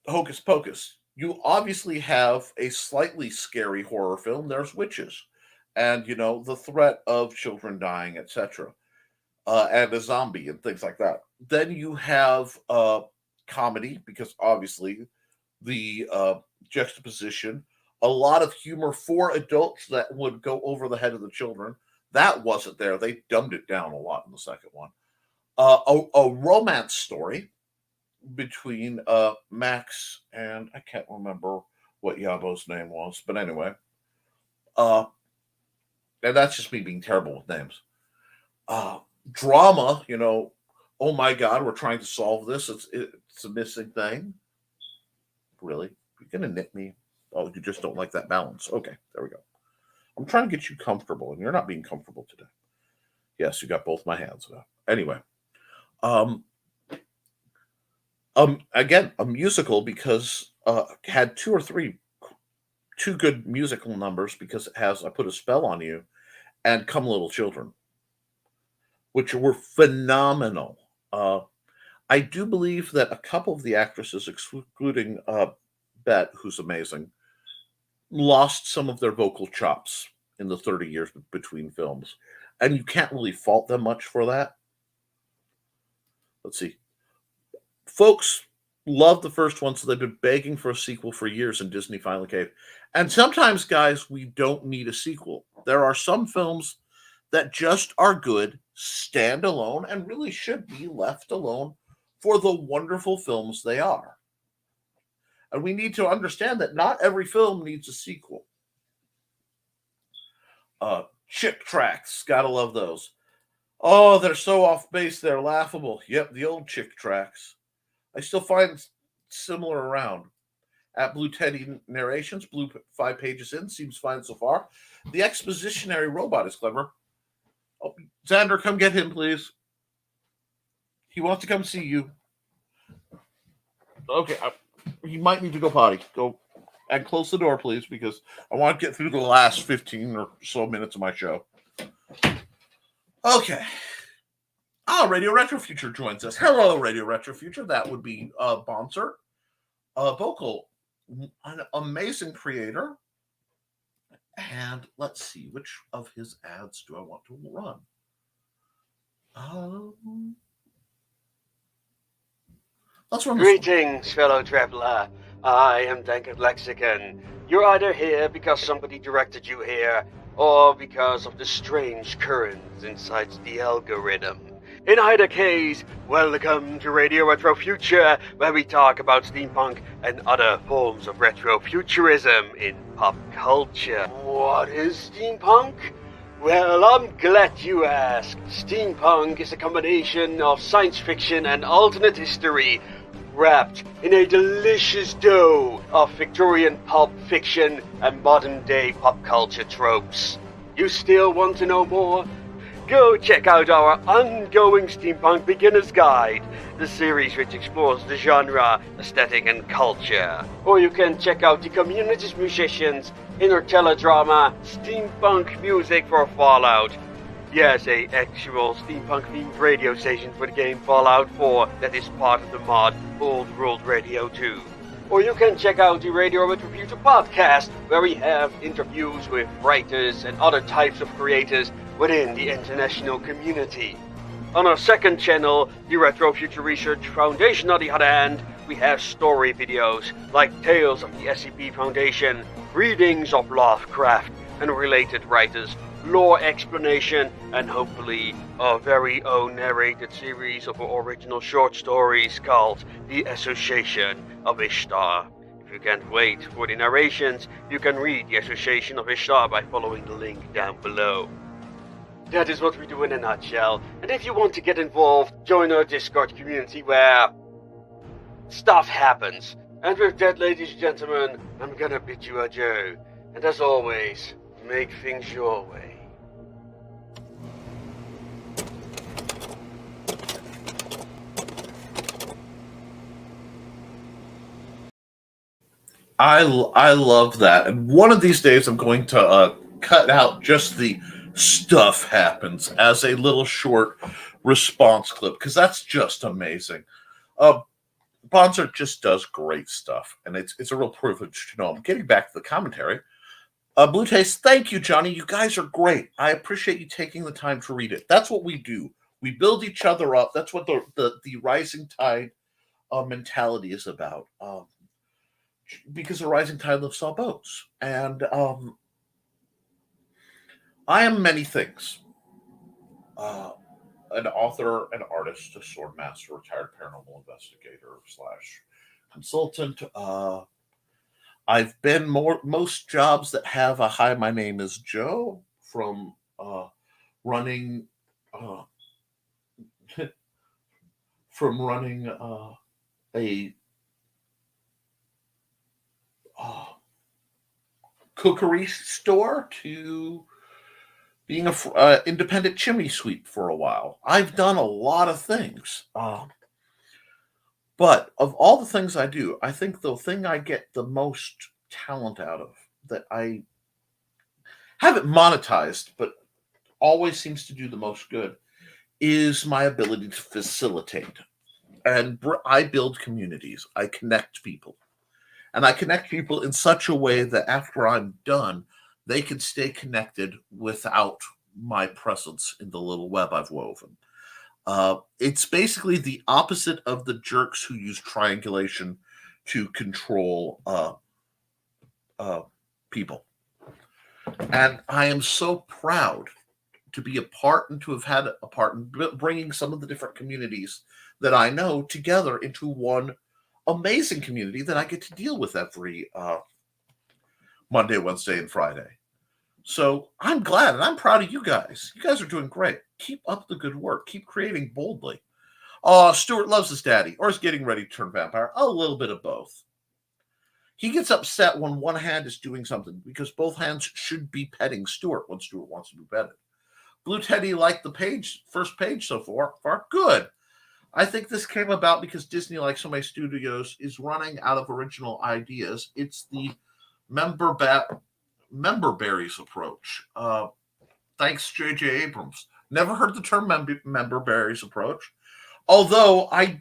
B: Hocus Pocus. You obviously have a slightly scary horror film. There's witches. And, the threat of children dying, etc. And a zombie and things like that. Then you have comedy, because obviously the juxtaposition, a lot of humor for adults that would go over the head of the children. That wasn't there. They dumbed it down a lot in the second one. A romance story between Max and, I can't remember what Yabo's name was, but anyway. And that's just me being terrible with names. Drama, oh my God, we're trying to solve this. It's a missing thing. Really? You're going to nit me? Oh, you just don't like that balance. Okay, there we go. I'm trying to get you comfortable, and you're not being comfortable today. Yes, you got both my hands up. Anyway. Again, a musical, because had two good musical numbers, because it has I Put a Spell on You and Come Little Children, which were phenomenal. I do believe that a couple of the actresses, excluding Bet, who's amazing, lost some of their vocal chops in the 30 years between films. And you can't really fault them much for that. Let's see. Folks love the first one, so they've been begging for a sequel for years, and Disney finally caved. And sometimes, guys, we don't need a sequel. There are some films that just are good, stand alone, and really should be left alone for the wonderful films they are. And we need to understand that not every film needs a sequel. Chick tracks, gotta love those. Oh, they're so off base, they're laughable. Yep, the old chick tracks. I still find similar around. At Blue Teddy Narrations, Blue 5 pages in, seems fine so far. The expositionary robot is clever. Oh, Xander, come get him, please. He wants to come see you. Okay, he might need to go potty. Go and close the door, please, because I want to get through the last 15 or so minutes of my show. Okay. Radio Retro Future joins us. Hello, Radio Retro Future. That would be Bonser, vocal, an amazing creator. And let's see, which of his ads do I want to run? Let's run this one.
E: Greetings, fellow traveler. I am Dankard Lexicon. You're either here because somebody directed you here, or because of the strange currents inside the algorithm. In either case, welcome to Radio Retro Future, where we talk about steampunk and other forms of retrofuturism in pop culture. What is steampunk? Well, I'm glad you asked. Steampunk is a combination of science fiction and alternate history. wrapped in a delicious dough of Victorian pulp fiction and modern-day pop culture tropes. You still want to know more? Go check out our ongoing Steampunk Beginner's Guide, the series which explores the genre, aesthetic, and culture. Or you can check out the community's musicians' inner teledrama, Steampunk Music for Fallout. Yes, a actual steampunk-themed radio station for the game Fallout 4 that is part of the mod Old World Radio 2. Or you can check out the Radio with Reputer podcast, where we have interviews with writers and other types of creators within the international community. On our second channel, the Retro Future Research Foundation, on the other hand, we have story videos like Tales of the SCP Foundation, readings of Lovecraft and related writers, lore explanation, and hopefully a very own narrated series of our original short stories called The Association of Ishtar. If you can't wait for the narrations, you can read The Association of Ishtar by following the link down below. That is what we do in a nutshell, and if you want to get involved, join our Discord community where stuff happens. And with that, ladies and gentlemen, I'm gonna bid you adieu. And as always, make things your way.
B: I love that. And one of these days I'm going to cut out just the stuff happens as a little short response clip, because that's just amazing. Bonzer just does great stuff, and it's a real privilege to know him. Getting back to the commentary, Blue Taste, thank you, Johnny. You guys are great. I appreciate you taking the time to read it. That's what we do. We build each other up. That's what the rising tide mentality is about. Because the rising tide lifts all boats. And I am many things. An author, an artist, a sword master, retired paranormal investigator / consultant. I've been most jobs that have a hi, my name is Joe, from running a cookery store to being a independent chimney sweep for a while. I've done a lot of things. But of all the things I do, I think the thing I get the most talent out of, that I haven't monetized, but always seems to do the most good, is my ability to facilitate. And I build communities. I connect people. And I connect people in such a way that after I'm done, they can stay connected without my presence in the little web I've woven. It's basically the opposite of the jerks who use triangulation to control people. And I am so proud to be a part and to have had a part in bringing some of the different communities that I know together into one amazing community that I get to deal with every Monday, Wednesday, and Friday. So I'm glad, and I'm proud of you guys. You guys are doing great. Keep up the good work. Keep creating boldly. Stuart loves his daddy, or is getting ready to turn vampire. A little bit of both. He gets upset when one hand is doing something, because both hands should be petting Stuart when Stuart wants to be petted. Blue Teddy liked the first page so far. Good. I think this came about because Disney, like so many studios, is running out of original ideas. It's the member berries approach. Thanks, J.J. Abrams. Never heard the term member berries approach. Although a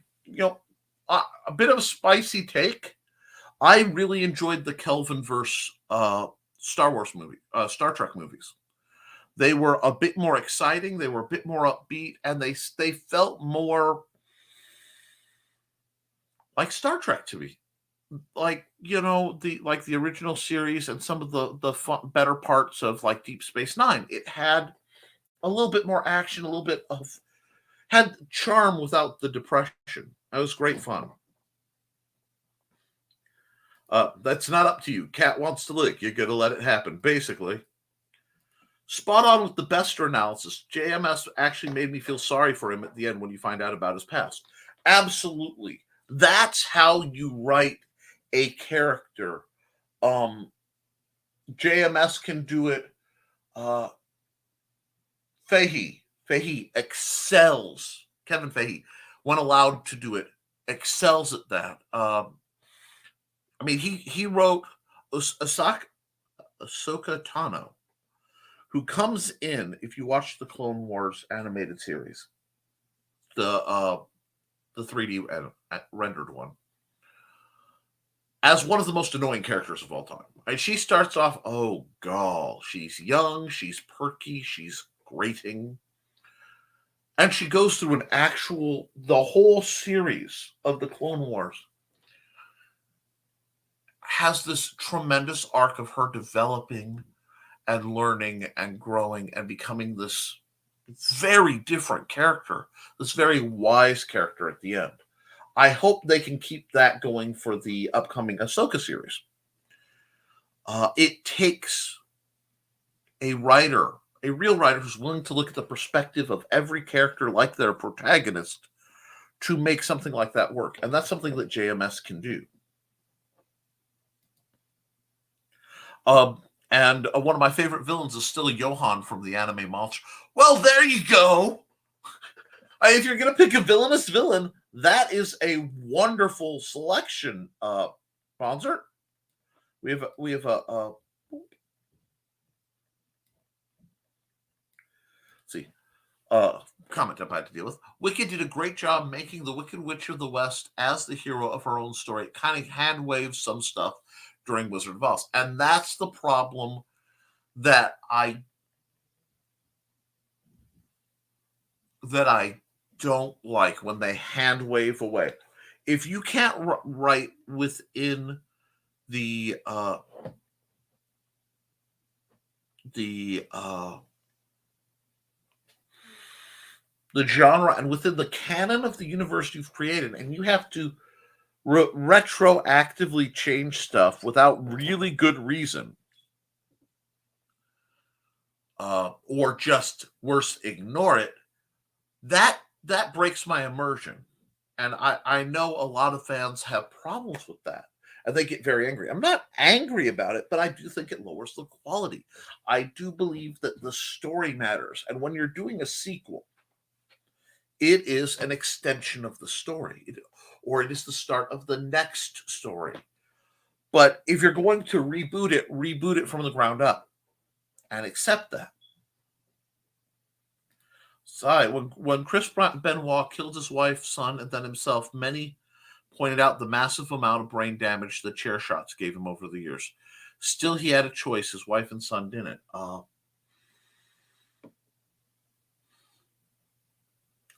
B: bit of a spicy take. I really enjoyed the Kelvinverse Star Trek movies. They were a bit more exciting. They were a bit more upbeat, and they felt more like Star Trek to me. Like, the original series and some of the fun, better parts of like Deep Space Nine. It had a little bit more action, a little bit of had charm without the depression. That was great fun. That's not up to you. Cat wants to lick. You're going to let it happen, basically. Spot on with the Bester analysis. JMS actually made me feel sorry for him at the end when you find out about his past. Absolutely. That's how you write a character. JMS can do it. Fahey excels. Kevin Fahey, when allowed to do it, excels at that. I mean, he wrote Ahsoka Tano, who comes in, if you watch the Clone Wars animated series, the 3D rendered one, as one of the most annoying characters of all time. And she starts off, oh, gall. She's young, she's perky, she's grating. And she goes through the whole series of the Clone Wars has this tremendous arc of her developing and learning and growing and becoming this very different character, this very wise character at the end. I hope they can keep that going for the upcoming Ahsoka series. It takes a real writer who's willing to look at the perspective of every character like their protagonist to make something like that work. And that's something that JMS can do. And one of my favorite villains is still Johan from the anime Monster. Well, there you go. If you're going to pick a villainous villain, that is a wonderful selection, Bonzer. We have a see, comment I've had to deal with. Wicked did a great job making the Wicked Witch of the West as the hero of her own story. It kind of hand waves some stuff during Wizard of Oz, and that's the problem that I don't like, when they hand wave away. If you can't write within the genre and within the canon of the universe you've created, and you have to retroactively change stuff without really good reason, or just worse, ignore it, that breaks my immersion. And I know a lot of fans have problems with that, and they get very angry. I'm not angry about it, but I do think it lowers the quality. I do believe that the story matters, and when you're doing a sequel, it is an extension of the story, or it is the start of the next story. But if you're going to reboot it from the ground up and accept that. Sorry, when Chris Benoit killed his wife, son, and then himself, many pointed out the massive amount of brain damage the chair shots gave him over the years. Still, he had a choice. His wife and son didn't.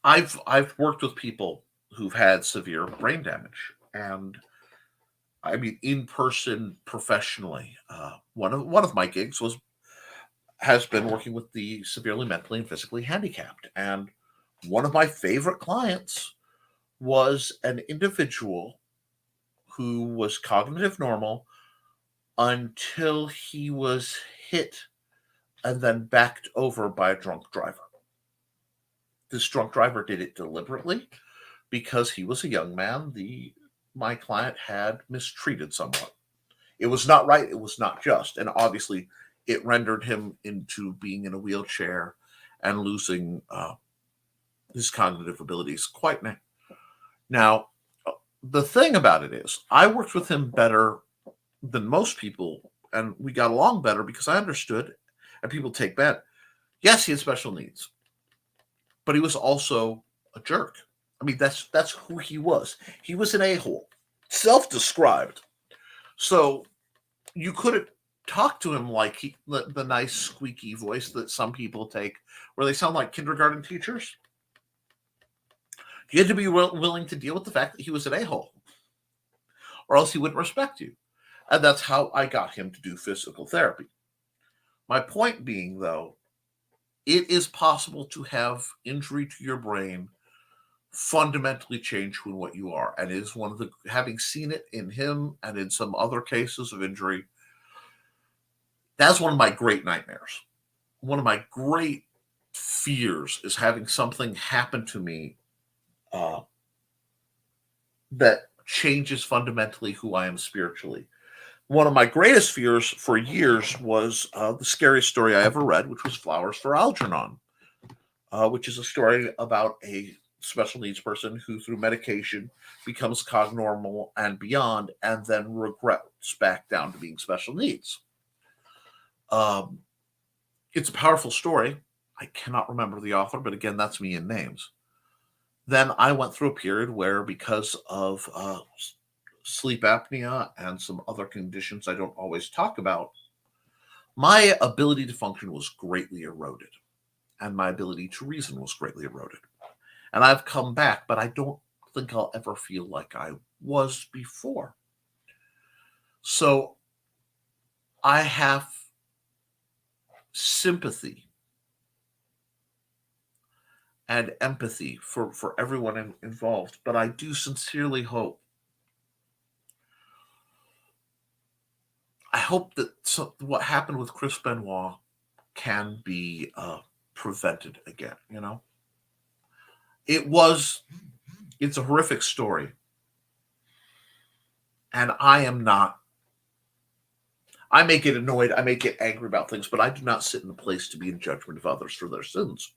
B: I've worked with people who've had severe brain damage, and I mean, in person, professionally. One of my gigs has been working with the severely mentally and physically handicapped, and one of my favorite clients was an individual who was cognitive normal until he was hit and then backed over by a drunk driver. This drunk driver did it deliberately because he was a young man my client had mistreated someone. It was not right. It was not just. And obviously, it rendered him into being in a wheelchair and losing his cognitive abilities quite now. The thing about it is, I worked with him better than most people, and we got along better because I understood, and people take that. Yes, he had special needs, but he was also a jerk. I mean, that's who he was. He was an a-hole, self-described. So you couldn't talk to him like the nice squeaky voice that some people take, where they sound like kindergarten teachers. You had to be willing to deal with the fact that he was an a-hole, or else he wouldn't respect you. And that's how I got him to do physical therapy. My point being, though, it is possible to have injury to your brain fundamentally change who and what you are. And it is one of the, having seen it in him and in some other cases of injury, that's one of my great nightmares. One of my great fears is having something happen to me that changes fundamentally who I am spiritually. One of my greatest fears for years was the scariest story I ever read, which was Flowers for Algernon, which is a story about a special needs person who, through medication, becomes cognormal and beyond, and then regrets back down to being special needs. Um, it's a powerful story. I cannot remember the author, but again, that's me in names. Then I went through a period where, because of sleep apnea and some other conditions I don't always talk about, my ability to function was greatly eroded, and my ability to reason was greatly eroded. And I've come back, but I don't think I'll ever feel like I was before. So I have sympathy and empathy for everyone involved, but I do sincerely hope. I hope that what happened with Chris Benoit can be prevented again. You know, it's a horrific story, and I am not. I may get annoyed, I may get angry about things, but I do not sit in a place to be in judgment of others for their sins.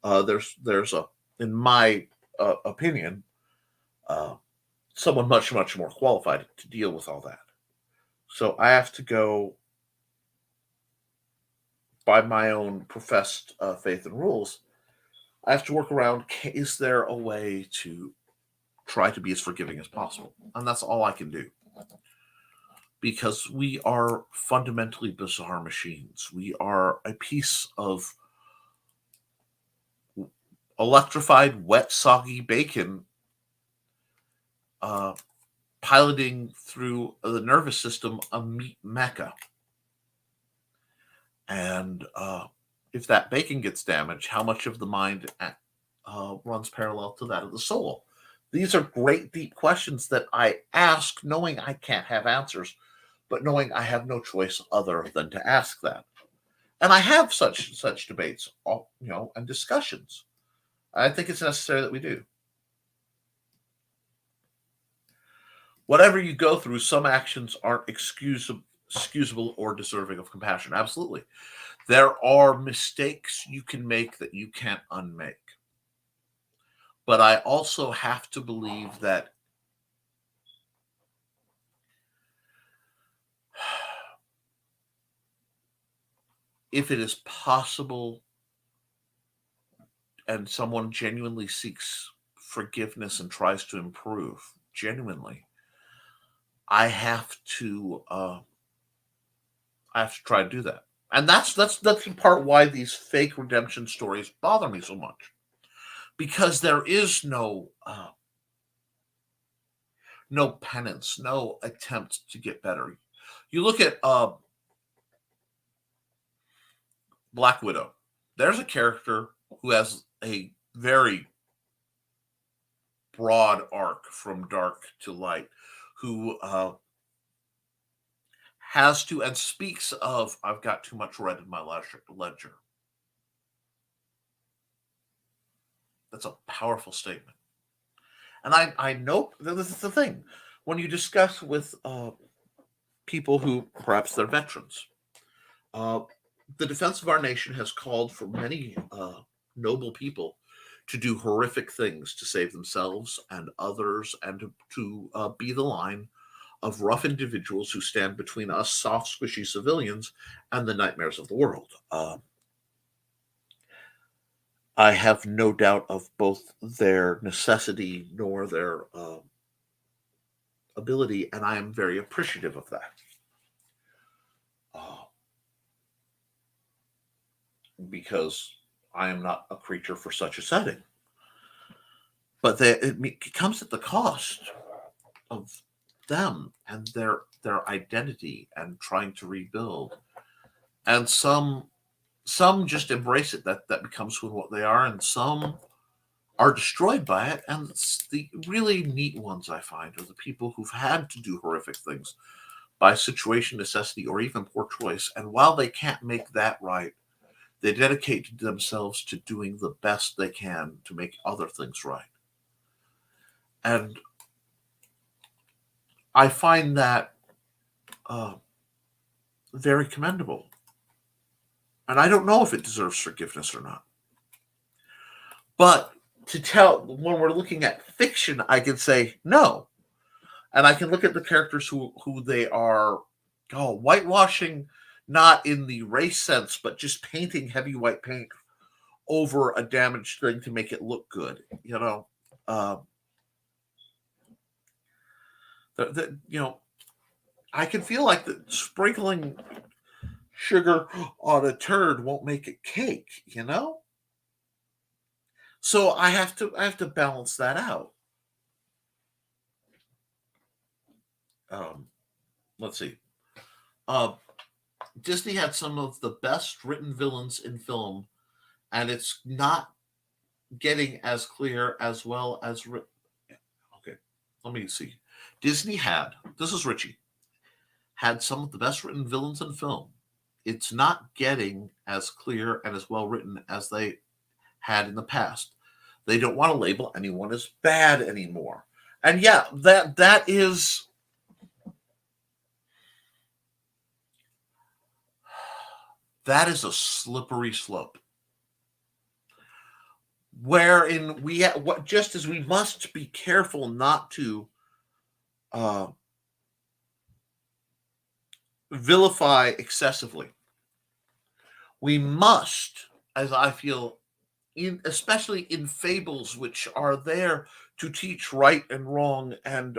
B: There's a, in my opinion, uh, someone much more qualified to deal with all that. So I have to go by my own professed faith and rules. I have to work around, is there a way to try to be as forgiving as possible? And that's all I can do. Because we are fundamentally bizarre machines. We are a piece of electrified, wet, soggy bacon piloting through the nervous system a meat mecca. And if that bacon gets damaged, how much of the mind runs parallel to that of the soul? These are great, deep questions that I ask knowing I can't have answers, but knowing I have no choice other than to ask that. And I have such debates, and discussions. I think it's necessary that we do. Whatever you go through, some actions aren't excusable or deserving of compassion. Absolutely. There are mistakes you can make that you can't unmake. But I also have to believe that if it is possible and someone genuinely seeks forgiveness and tries to improve, genuinely, I have to try to do that. And that's in part why these fake redemption stories bother me so much. Because there is no penance, no attempt to get better. You look at Black Widow. There's a character who has a very broad arc from dark to light, who has to and speaks of, I've got too much red in my ledger. That's a powerful statement. And I know this is the thing. When you discuss with people who perhaps they're veterans, the defense of our nation has called for many noble people to do horrific things to save themselves and others, and to be the line of rough individuals who stand between us soft, squishy civilians and the nightmares of the world. I have no doubt of both their necessity nor their ability, and I am very appreciative of that. Because I am not a creature for such a setting. But it comes at the cost of them and their identity and trying to rebuild. And some just embrace it, that becomes what they are, and some are destroyed by it. And the really neat ones, I find, are the people who've had to do horrific things by situation, necessity, or even poor choice. And while they can't make that right, they dedicate themselves to doing the best they can to make other things right. And I find that very commendable. And I don't know if it deserves forgiveness or not. But to tell, when we're looking at fiction, I can say no. And I can look at the characters who they are whitewashing, not in the race sense, but just painting heavy white paint over a damaged thing to make it look good. I can feel like that sprinkling sugar on a turd won't make it cake. So I have to balance that out. Let's see. Disney had some of the best written villains in film, and it's not getting as clear as well as written. Okay, let me see. Disney had, this is Richie, had some of the best written villains in film. It's not getting as clear and as well written as they had in the past. They don't want to label anyone as bad anymore. And yeah, that is a slippery slope. Wherein just as we must be careful not to vilify excessively, we must, as I feel, especially in fables which are there to teach right and wrong and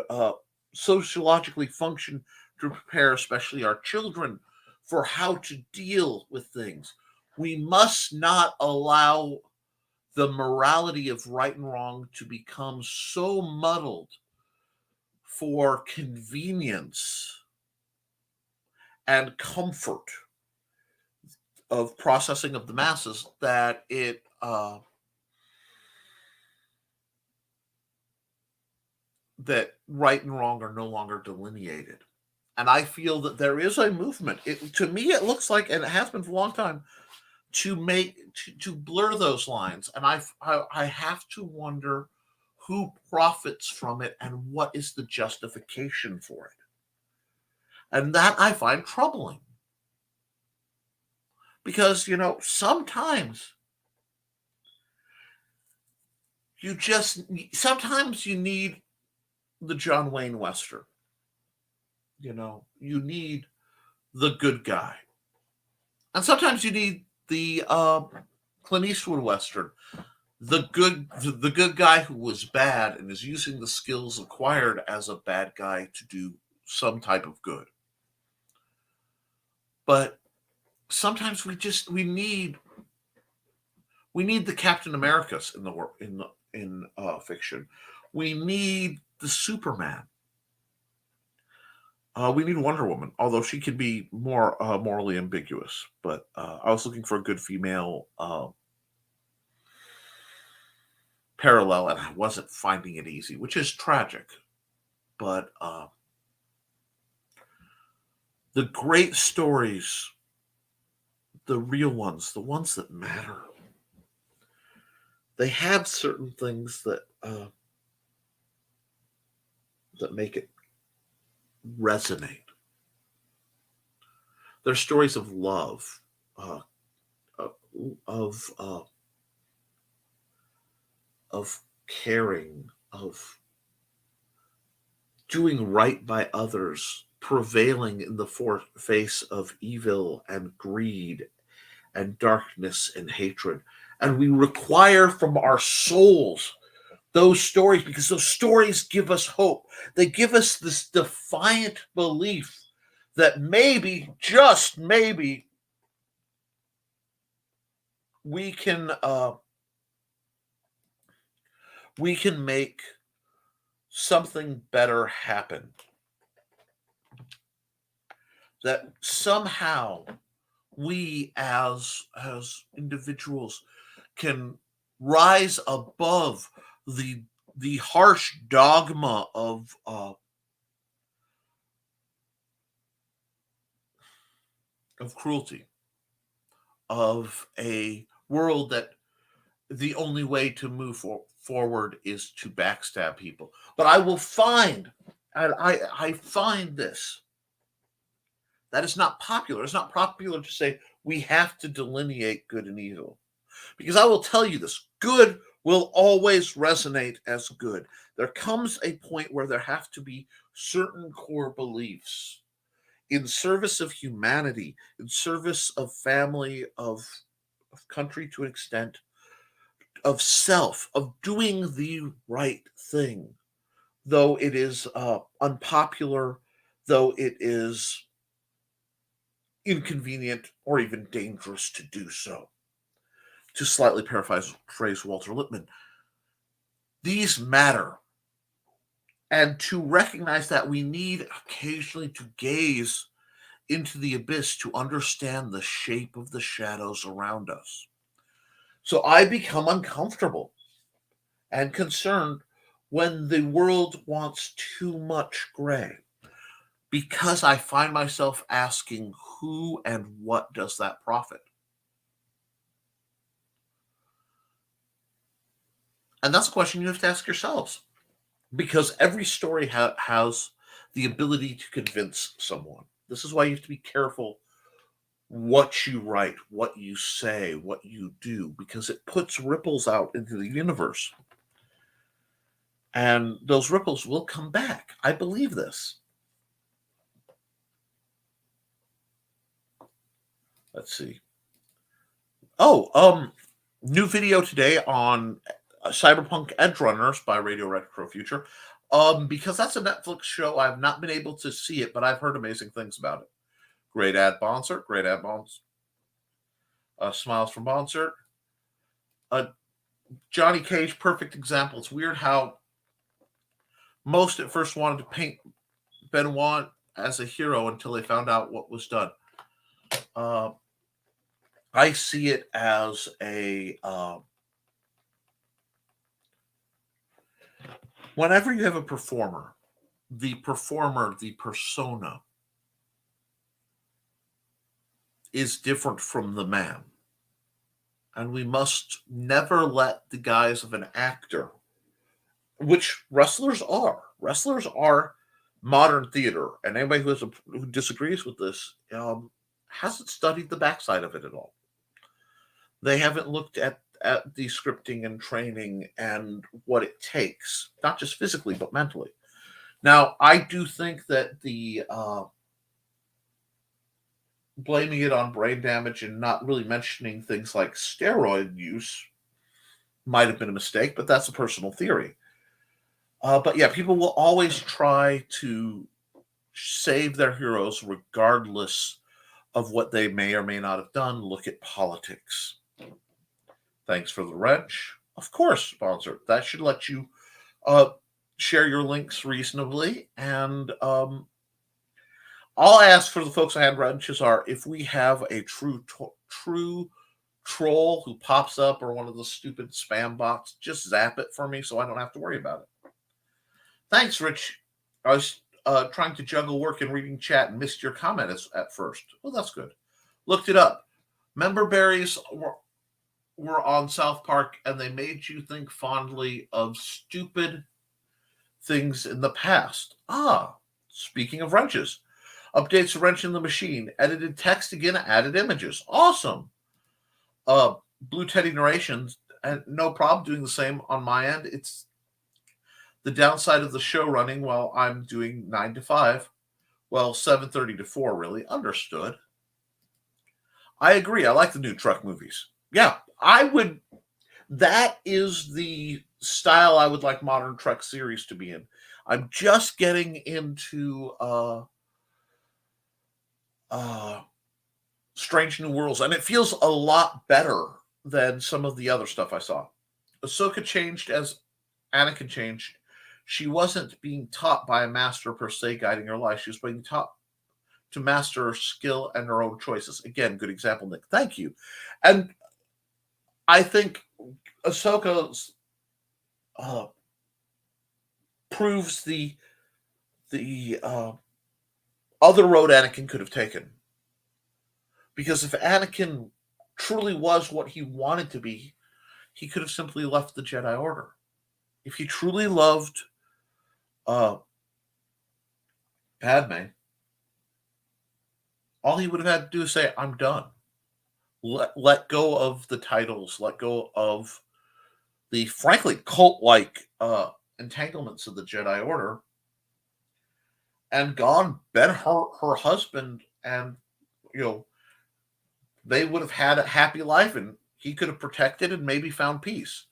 B: sociologically function to prepare especially our children for how to deal with things. We must not allow the morality of right and wrong to become so muddled for convenience and comfort of processing of the masses that that right and wrong are no longer delineated. And I feel that there is a movement. To me, it looks like, and it has been for a long time, to blur those lines. And I have to wonder who profits from it and what is the justification for it. And that I find troubling. Because, sometimes sometimes you need the John Wayne Western. You need the good guy. And sometimes you need the Clint Eastwood Western. The good guy who was bad and is using the skills acquired as a bad guy to do some type of good. But sometimes we need the Captain Americas in fiction. We need the Superman. We need Wonder Woman, although she can be more morally ambiguous. But I was looking for a good female parallel, and I wasn't finding it easy, which is tragic. But the great stories, the real ones, the ones that matter, they have certain things that make it resonate. They're stories of love, of caring, of doing right by others, prevailing in the face of evil and greed and darkness and hatred. And we require from our souls those stories, because those stories give us hope. They give us this defiant belief that maybe, just maybe, we can make something better happen. That somehow we as individuals can rise above the harsh dogma of cruelty, of a world that the only way to move forward is to backstab people. But I will find, And I find this. That is not popular. It's not popular to say we have to delineate good and evil. Because I will tell you this, good will always resonate as good. There comes a point where there have to be certain core beliefs in service of humanity, in service of family, of country to an extent, of self, of doing the right thing, though it is unpopular, though it is inconvenient or even dangerous to do so. To slightly paraphrase Walter Lippmann, these matter. And to recognize that we need occasionally to gaze into the abyss to understand the shape of the shadows around us. So I become uncomfortable and concerned when the world wants too much gray, because I find myself asking, who and what does that profit? And that's a question you have to ask yourselves, because every story has the ability to convince someone. This is why you have to be careful what you write, what you say, what you do, because it puts ripples out into the universe. And those ripples will come back. I believe this. Let's see. New video today on Cyberpunk Edge Runners by Radio Retro Future. Because that's a Netflix show, I've not been able to see it, but I've heard amazing things about it. Great ad Bonsert. Great ad Bons. Smiles from Bonsert. Johnny Cage, perfect example. It's weird how most at first wanted to paint Benoit as a hero until they found out what was done. I see it as a whenever you have a performer, the persona is different from the man. And we must never let the guise of an actor, which wrestlers are modern theater. And anybody who disagrees with this hasn't studied the backside of it at all. They haven't looked at the scripting and training and what it takes, not just physically, but mentally. Now, I do think that the blaming it on brain damage and not really mentioning things like steroid use might have been a mistake, but that's a personal theory. But yeah, people will always try to save their heroes regardless of what they may or may not have done. Look at politics. Thanks for the wrench. Of course, sponsor. That should let you share your links reasonably. And all I ask for the folks I had wrenches are, if we have a true troll who pops up or one of the stupid spam bots, just zap it for me so I don't have to worry about it. Thanks, Rich. I was trying to juggle work and reading chat and missed your comment at first. Well, that's good. Looked it up. Member berries were on South Park, and they made you think fondly of stupid things in the past. Speaking of wrenches. Updates a wrench in the machine. Edited text again, added images. Awesome. Blue Teddy narrations, and no problem doing the same on my end. It's the downside of the show running while I'm doing 9 to 5. Well, 7:30 to 4, really. Understood. I agree. I like the new truck movies. Yeah, I would. That is the style I would like modern truck series to be in. I'm just getting into Strange New Worlds, and it feels a lot better than some of the other stuff I saw. Ahsoka changed as Anakin changed. She wasn't being taught by a master per se guiding her life. She was being taught to master her skill and her own choices. Again, good example, Nick. Thank you. And I think Ahsoka proves the other road Anakin could have taken. Because if Anakin truly was what he wanted to be, he could have simply left the Jedi Order. If he truly loved Padme, all he would have had to do is say, I'm done. Let go of the titles, let go of the frankly cult-like entanglements of the Jedi Order, and gone, been her husband, and they would have had a happy life, and he could have protected and maybe found peace.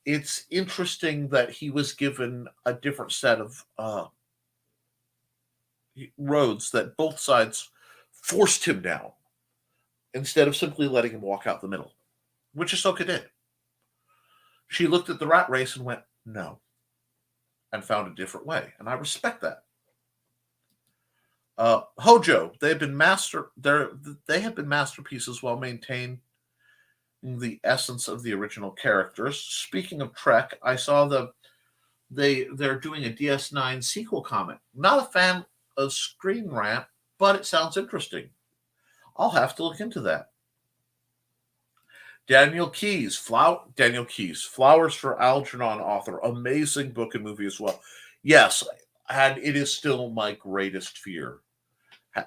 B: It's interesting that he was given a different set of roads that both sides forced him down instead of simply letting him walk out the middle, which Ahsoka did. She looked at the rat race and went, no, and found a different way, and I respect that. Hojo, they have been masterpieces while maintaining the essence of the original characters. Speaking of Trek, I saw they're doing a DS9 sequel comic. Not a fan of Screen Rant, but it sounds interesting. I'll have to look into that. Daniel Keyes, Flowers for Algernon author. Amazing book and movie as well. Yes, and it is still my greatest fear.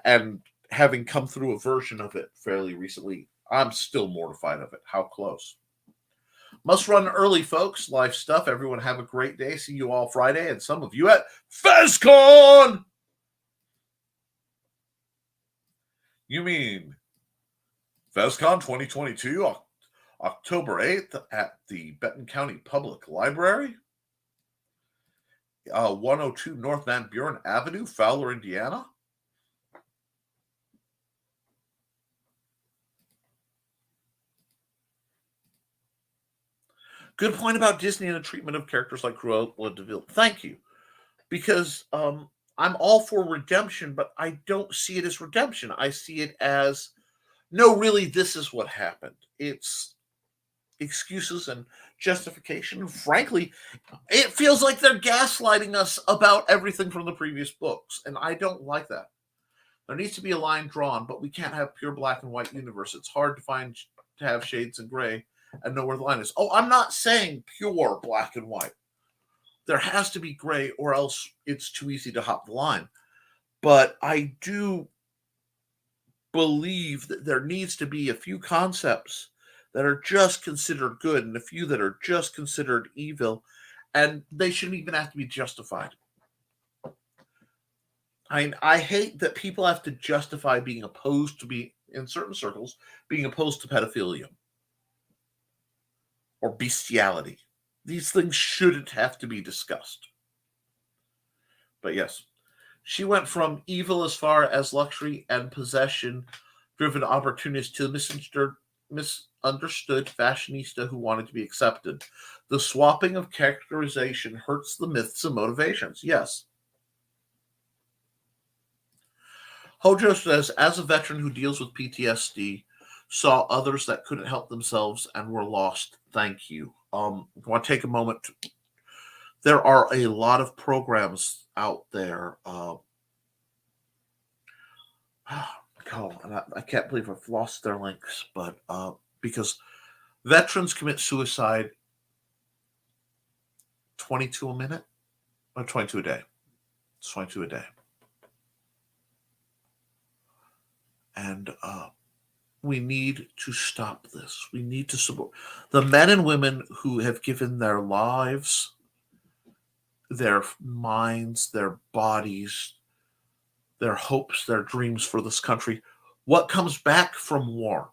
B: And having come through a version of it fairly recently, I'm still mortified of it. How close. Must run early, folks. Life stuff. Everyone have a great day. See you all Friday, and some of you at FezCon! You mean FezCon 2022, October 8th at the Benton County Public Library, 102 North Van Buren Avenue, Fowler, Indiana. Good point about Disney and the treatment of characters like Cruella de Vil. Thank you. Because I'm all for redemption, but I don't see it as redemption. I see it as, no, really, this is what happened. It's excuses and justification. Frankly, it feels like they're gaslighting us about everything from the previous books, and I don't like that. There needs to be a line drawn, but we can't have pure black and white universe. It's hard to have shades of gray and know where the line is. Oh, I'm not saying pure black and white. There has to be gray, or else it's too easy to hop the line. But I do believe that there needs to be a few concepts that are just considered good and a few that are just considered evil, and they shouldn't even have to be justified. I hate that people have to justify being opposed to in certain circles, being opposed to pedophilia or bestiality. These things shouldn't have to be discussed. But yes, she went from evil as far as luxury and possession-driven opportunist to the misunderstood fashionista who wanted to be accepted. The swapping of characterization hurts the myths and motivations. Yes. Hojo says, as a veteran who deals with PTSD, saw others that couldn't help themselves and were lost. Thank you. I want to take a moment. There are a lot of programs out there. And I can't believe I've lost their links, but because veterans commit suicide 22 a minute or 22 a day. It's 22 a day. And we need to stop this. We need to support the men and women who have given their lives, their minds, their bodies, their hopes, their dreams for this country. What comes back from war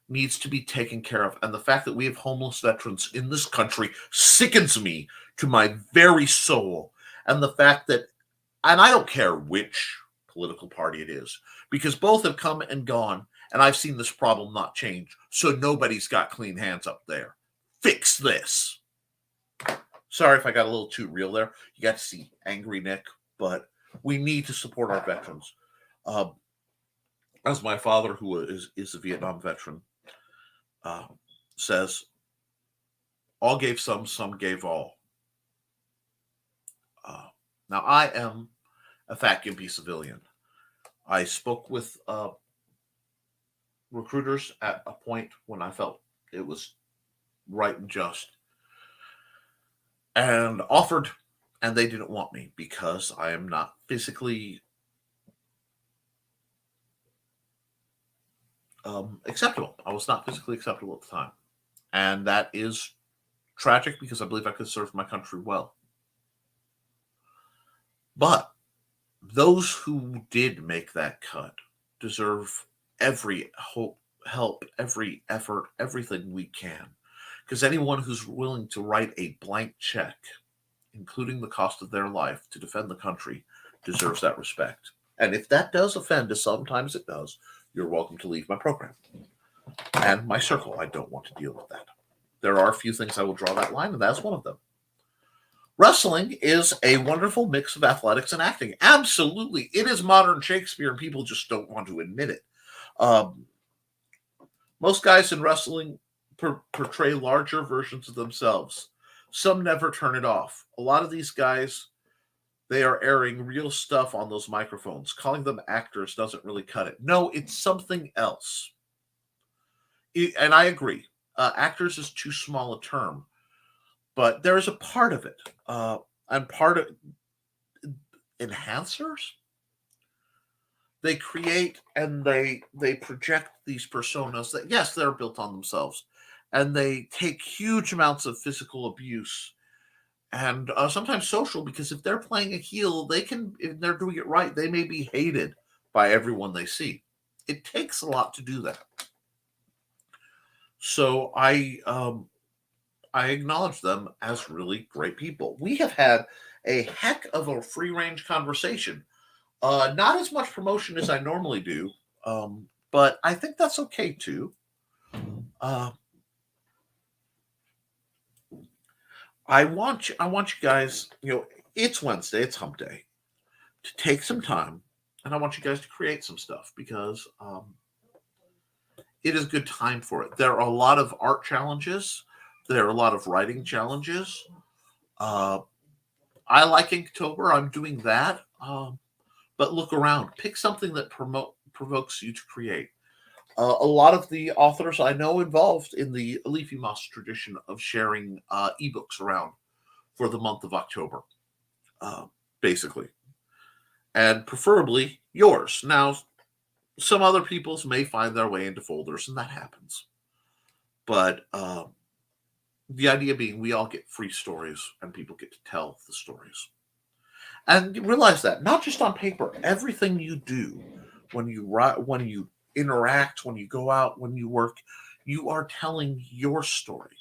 B: needs to be taken care of. And the fact that we have homeless veterans in this country sickens me to my very soul. And the fact that, and I don't care which political party it is, because both have come and gone, and I've seen this problem not change. So nobody's got clean hands up there. Fix this. Sorry if I got a little too real there. You got to see Angry Nick, but we need to support our veterans. As my father, who is a Vietnam veteran, says, all gave some gave all. Now, I am a fat, gimpy civilian. I spoke with recruiters at a point when I felt it was right and just, and offered And they didn't want me because I am not physically acceptable. I was not physically acceptable at the time. And that is tragic because I believe I could serve my country well. But those who did make that cut deserve every help, every effort, everything we can. Because anyone who's willing to write a blank check, including the cost of their life, to defend the country, deserves that respect. And if that does offend, as sometimes it does, you're welcome to leave my program and my circle. I don't want to deal with that. There are a few things I will draw that line, and that's one of them. Wrestling is a wonderful mix of athletics and acting. Absolutely. It is modern Shakespeare, and people just don't want to admit it. Most guys in wrestling portray larger versions of themselves. Some never turn it off. A lot of these guys, they are airing real stuff on those microphones. Calling them actors doesn't really cut it. No, it's something else. And I agree. Actors is too small a term. But there is a part of it. And part of enhancers. They create and they project these personas that, yes, they're built on themselves. And they take huge amounts of physical abuse and sometimes social, because if they're playing a heel, they can, if they're doing it right, they may be hated by everyone they see. It takes a lot to do that. So I acknowledge them as really great people. We have had a heck of a free-range conversation. Not as much promotion as I normally do, but I think that's okay too. I want you guys, it's Wednesday, it's hump day, to take some time, and I want you guys to create some stuff because it is a good time for it. There are a lot of art challenges. There are a lot of writing challenges. I like Inktober. I'm doing that. But look around. Pick something that provokes you to create. A lot of the authors I know involved in the Leafy Moss tradition of sharing ebooks around for the month of October, basically. And preferably yours. Now, some other people's may find their way into folders, and that happens. But the idea being we all get free stories, and people get to tell the stories. And you realize that, not just on paper, everything you do, when you write, when you interact, when you go out, when you work, you are telling your story.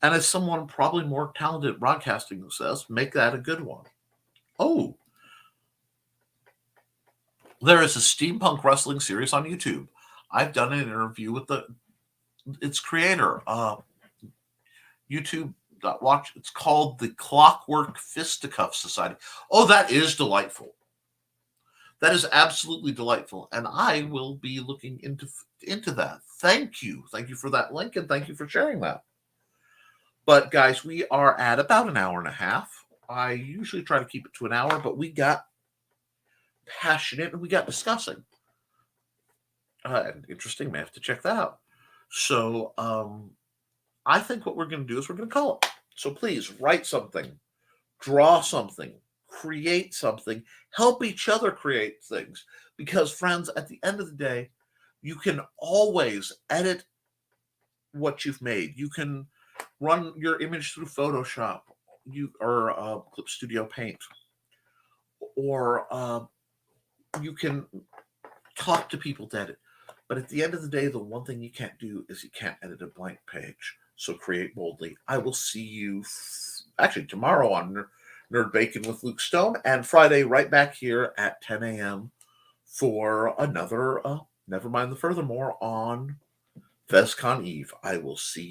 B: And as someone probably more talented at broadcasting says, make that a good one. Oh, there is a steampunk wrestling series on YouTube. I've done an interview with its creator. YouTube. Watch. It's called the Clockwork Fisticuff Society. Oh, that is delightful. That is absolutely delightful, and I will be looking into that. Thank you for that link, and thank you for sharing that. But guys, we are at about an hour and a half. I usually try to keep it to an hour, but we got passionate and we got discussing. And interesting. May have to check that out. So I think what we're going to do is we're going to call it. So please write something, draw something, create something, help each other create things. Because friends, at the end of the day, you can always edit what you've made. You can run your image through Photoshop, or Clip Studio Paint, or you can talk to people to edit. But at the end of the day, the one thing you can't do is you can't edit a blank page. So create boldly. I will see you actually tomorrow on Nerd Bacon with Luke Stone, and Friday right back here at 10 a.m. for another Nevermind the Furthermore on FezCon Eve. I will see